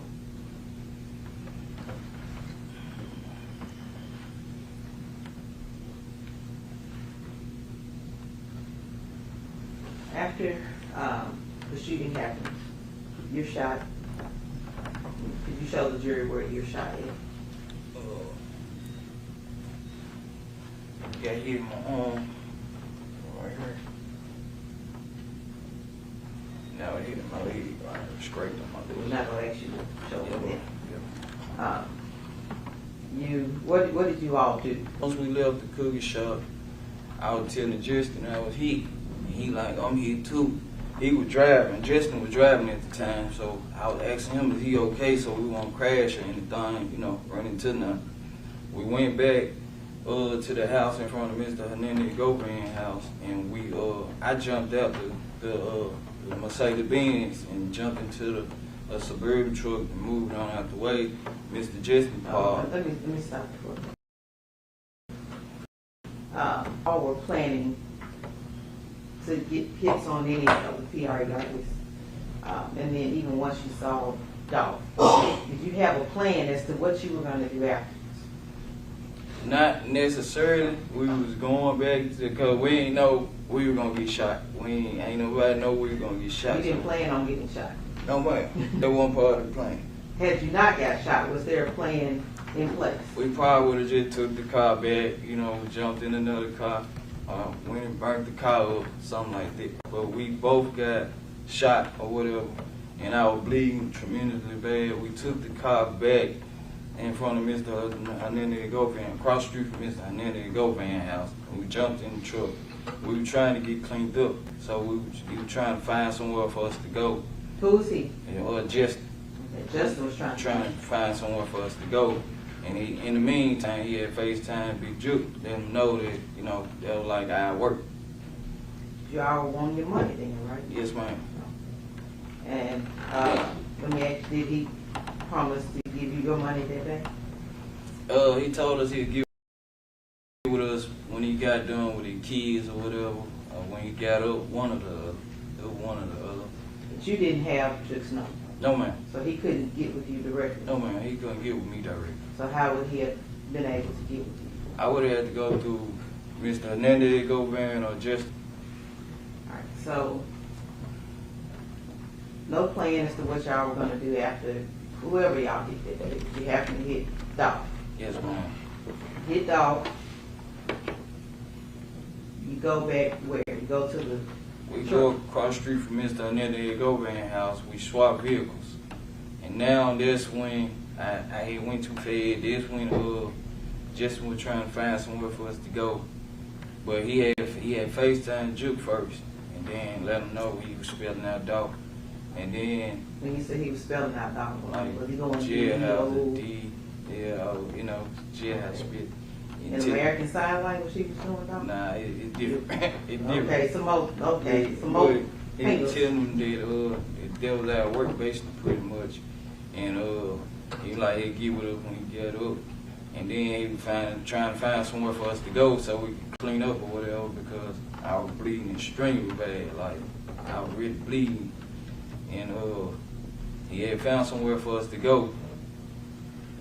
After the shooting happened, you're shot. Could you show the jury where you're shot at? Got hit in my arm, right here. Now it hit in my leg, right, scraped on my We're leg. not gonna ask you to show them Yeah. that. What did you all do? Once we left the cookie shop, I was telling Justin I was hit. And he like, I'm hit too. He was driving. Justin was driving at the time, so I was asking him, is he okay, so we won't crash or anything, you know, run into nothing. We went back to the house in front of Mr. Hernandez Govan house, and I jumped out the Mercedes Benz and jumped into a Suburban truck and moved on out the way. Mr. Justin parked. Let me stop for a minute. All were planning to get hits on any of the PRA guys. And then even once you saw Dolph, did you have a plan as to what you were going to do afterwards? Not necessarily. We was going back because we didn't know we were gonna get shot. Ain't nobody know we were gonna get shot. You didn't plan on getting shot. No man. That wasn't part of the plan. Had you not got shot, was there a plan in place? We probably would have just took the car back, you know, jumped in another car, went and burnt the car up, something like that. But we both got shot or whatever, and I was bleeding tremendously bad. We took the car back in front of Mr. Hernandez Govan, across the street from Mr. Hernandez Govan house. And we jumped in the truck. We were trying to get cleaned up, so we were trying to find somewhere for us to go. Who was he? Justin. Justin was trying to find somewhere for us to go. And in the meantime, he had FaceTime Big Juke, let him know that, you know, that was like our work. You all wanted your money then, right? Yes, ma'am. And let me ask you, did he promise to give you your money that day? He told us he'd give with us when he got done with his kids or whatever, when he got up, one or the other. It was one or the other. But you didn't have Juke's number? No, ma'am. So he couldn't get with you directly? No, ma'am. He couldn't get with me directly. So how would he have been able to get with you? I would have had to go through Mr. Hernandez Govan or Justin. All right, so no plan as to what y'all were going to do after whoever y'all hit that day. You happened to hit Dolph. Yes, ma'am. Hit Dolph. You go back where? You go to the We go across the street from Mr. Hernandez Govan house. We swap vehicles. And now that's when I had went too fast. That's when Justin was trying to find somewhere for us to go. But he had FaceTime Juke first, and then let him know he was spelling out Dolph. And then when you said he was spelling out Dolph, like was he going to jailhouse, D, you know, jailhouse spit. In American Sign Language he was doing Dolph? Nah, it's different. It's different. Okay, some more. He was telling them that they was at work basically pretty much, and he like he'd get with us when he got up, and then he was trying to find somewhere for us to go so we could clean up or whatever because I was bleeding extremely bad, like I was really bleeding, and he had found somewhere for us to go,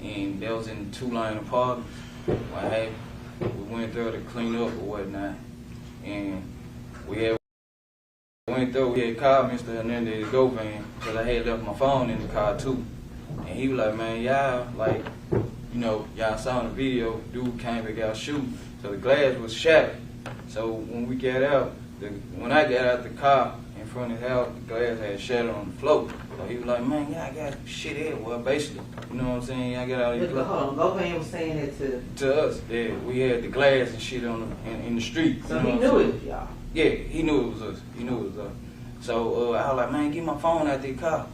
and that was in the 2-line apartment. Well, hey, we went there to clean up or whatnot, and we went there. We had called Mr. Hernandez's go van because I had left my phone in the car too, and he was like, man, y'all like, you know, y'all saw in the video, dude came back out shooting, so the glass was shattered. So when we got out, when I got out the car in front of the house, the glass had shattered on the floor. So he was like, man, yeah, I got shit everywhere, basically. You know what I'm saying? I got all these But hold on, Govan was saying it to us. Yeah, we had the glass and shit on in the street. so you know he what I'm knew saying? it was y'all. Yeah, he knew it was us. He knew it was us. So I was like, man, get my phone out the car.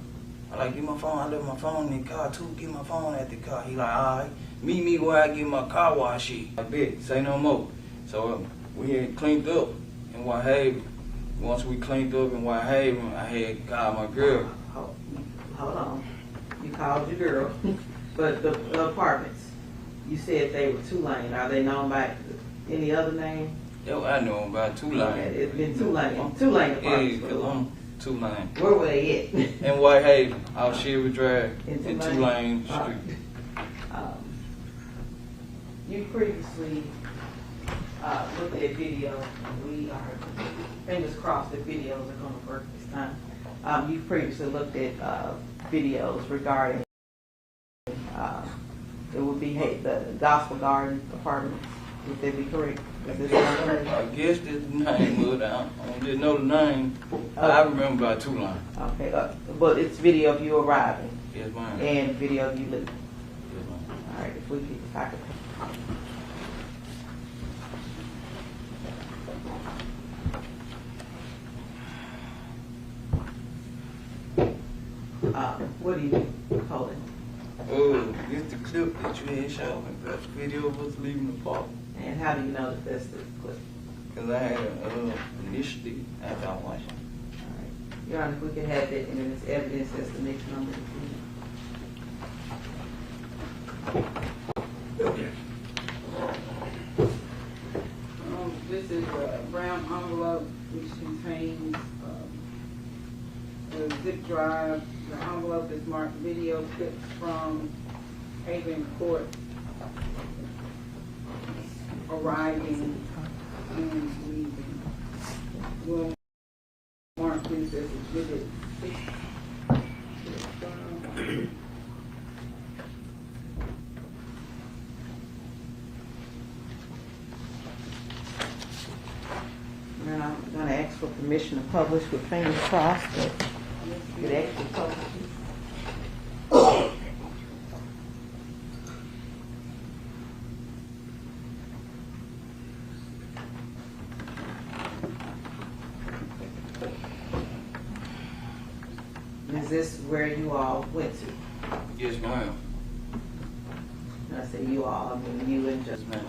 I like, get my phone. I left my phone in the car too. Get my phone at the car. He like, all right, meet me where I get my car wash shit. I bet, say no more. So we had cleaned up in White Haven. Once we cleaned up in White Haven, I had called my girl. Hold on. You called your girl. But the apartments, you said they were 2-lane. Are they known by any other name? Yo, I know about 2-line. Okay, it's been 2-lane. 2-lane apartments. Yeah, 'cause I'm 2-line. Where were they at? In White Haven, out Sherwood Drive, In in 2-lane? 2-lane street. You previously looked at video. We are fingers crossed that videos are going to work this time. You previously looked at videos regarding it would be the Gospel Garden apartments. Would that be correct? Is this correct? I guess that's the name, but I don't just know the name. I remember about 2-line. Okay, but it's video of you arriving Yes, ma'am. and video of you leaving. Yes, ma'am. All right, if I could. What do you call it? Oh, it's the clip that you had showed me. That's the video of us leaving the park. And how do you know that that's the clip? Because I had initially after I watched it. All right. Your Honor, if we could have that and it's evidence as the next number. This is a brown envelope which contains the zip drive. The envelope is marked video clips from Haven Court arriving and leaving. We'll mark this as exhibit 6. And I'm going to ask for permission to publish with fingers crossed that it actually publishes. Is this where you all went to? Yes, ma'am. When I say you all, I mean you and just Yes, ma'am.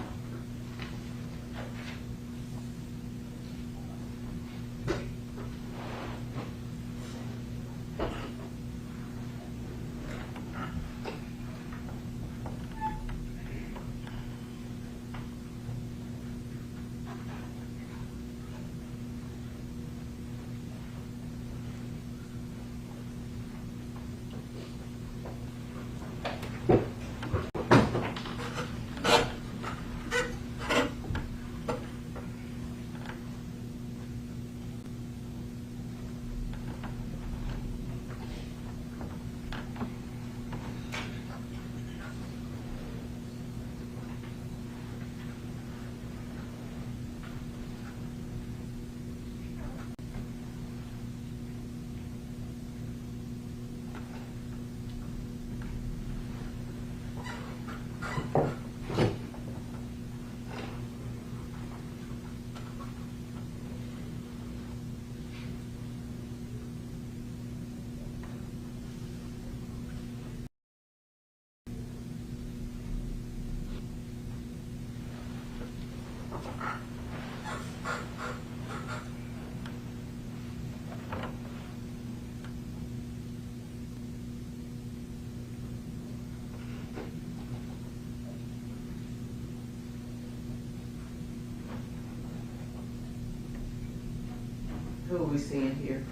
Who are we seeing here?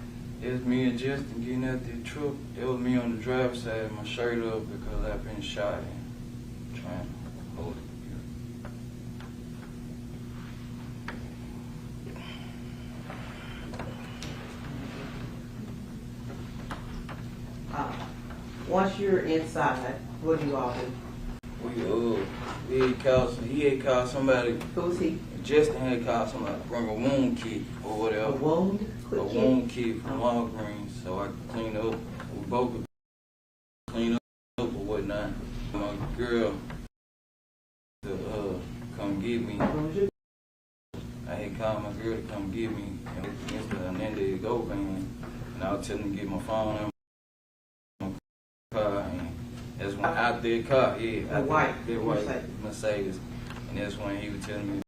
It was me and Justin getting out the truck. It was me on the driver's side, my shirt up because I've been shot in. man. Hold it. Once you're inside, what do you all do? He had called somebody. Who's he? Justin had called somebody to bring a wound kit or A whatever. wound? A wound kit from Walgreens, so I could clean up. We both could clean up or whatnot. My girl to come get me. I had called my girl to come get me against the Hernandez Go van, and I was telling her to get my phone and my car, and that's when out there car, yeah, The white Mercedes, and that's when he was telling me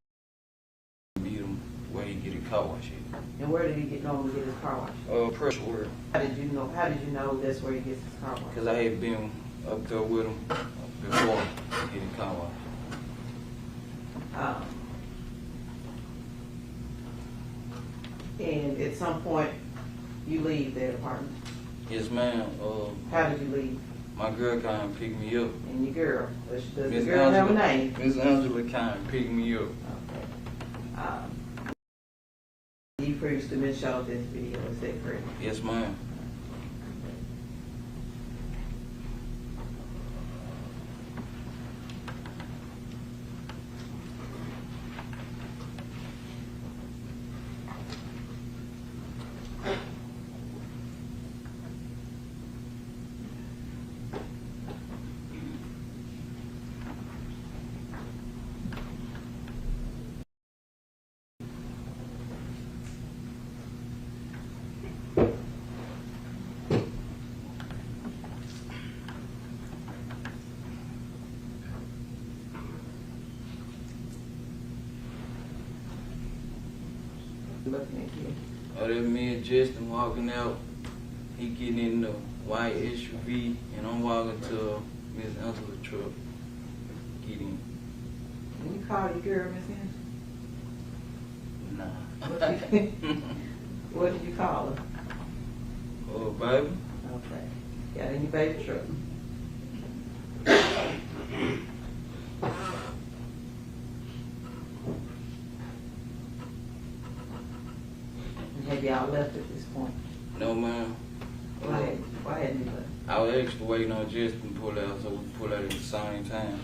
to beat him where he get a car wash at. And where did he normally get his car wash? Pressure work. How did you know that's where he gets his car wash? Because I had been up there with him before he get a car wash. And at some point, you leave that apartment. Yes, ma'am. How did you leave? My girl kind of picked me up. And your girl? Does the Miss girl have a name? Miss Angela kind of picked me up. Okay. You previously been showed this video, is that correct? Yes, ma'am. Looking at you. Other than me and Justin walking out, he getting in the white SUV, and I'm walking to Miss Angela's truck. Getting Can you call your girl, Miss Ann? nah. What did you call her? Oh, baby. Okay. Got in your baby truck. Have y'all left at this point? No, ma'am. Why hadn't you left? I was actually waiting on Justin to pull out, so we pull out at the same time.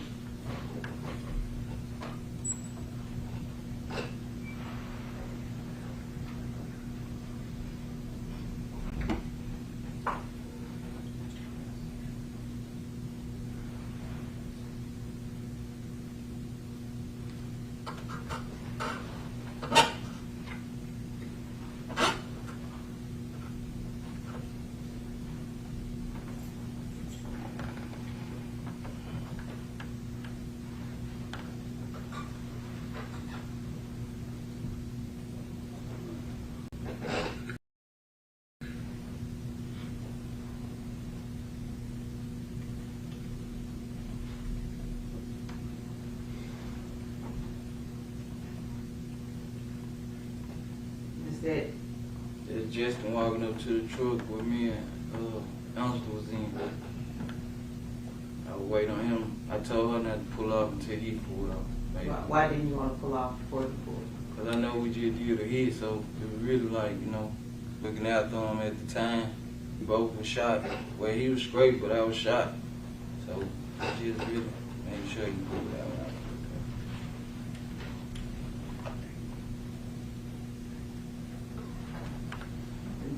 Is that There's Justin walking up to the truck with me and Angela was in. I was waiting on him. I told her not to pull off until he pulled off. why didn't you want to pull off before the pool? Because I know we just did a hit, so it was really like, looking after him at the time. We both were shot. Well, he was straight, but I was shot. So I just really made sure he pulled out.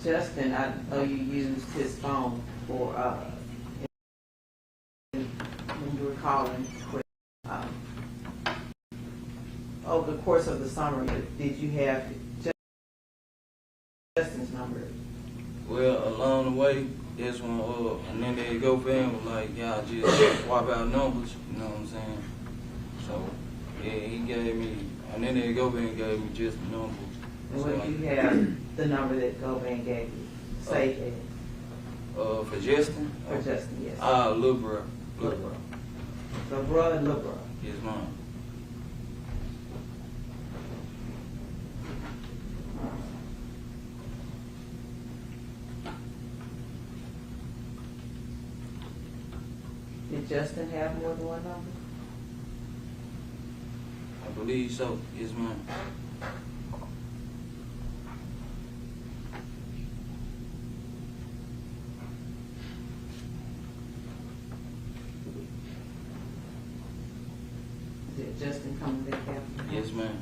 Justin, I know you used his phone for, when you were calling, over the course of the summer, did you have Justin's number? Well, along the way, that's when, and then they go fam was like, y'all just swap out numbers, you know what I'm saying? So, yeah, he gave me, and then they go fam gave me just the number. And what do you have the number that Govan gave you? Saved it. For Justin? For Justin, yes. Lil' bro. Lil' bro. So bro and Lil' bro. Yes, mom. Did Justin have more than one number? believe so. Yes, ma'am. Is it Justin coming back after? Yes, ma'am.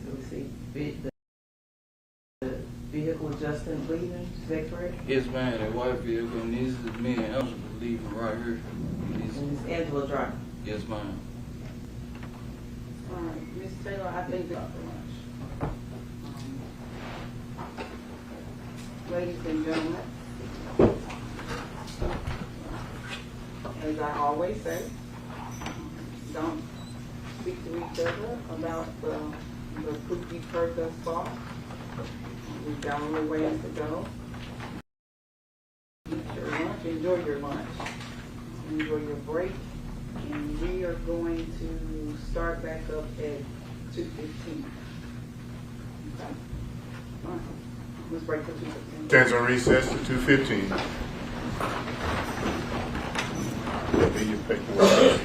So we see the vehicle Justin leaving, is that correct? Yes, ma'am. That white vehicle, and this is me and Angela leaving right here. This- And it's Angela driving. Yes, ma'am. All right, Ms. Taylor, I think that for lunch. Ladies and gentlemen, as I always say, don't speak to each other about the poop you've heard thus far. We've got a little ways to go. Eat your lunch, enjoy your lunch, enjoy your break, and we are going to start back up at 2:15. Okay. All right. Let's break for 2:15. Stands on recess to 2:15. Be your paperwork.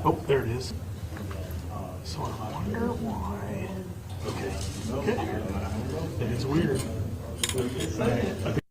Oh, there it is. So I wonder why. Okay. Okay. It is weird. I think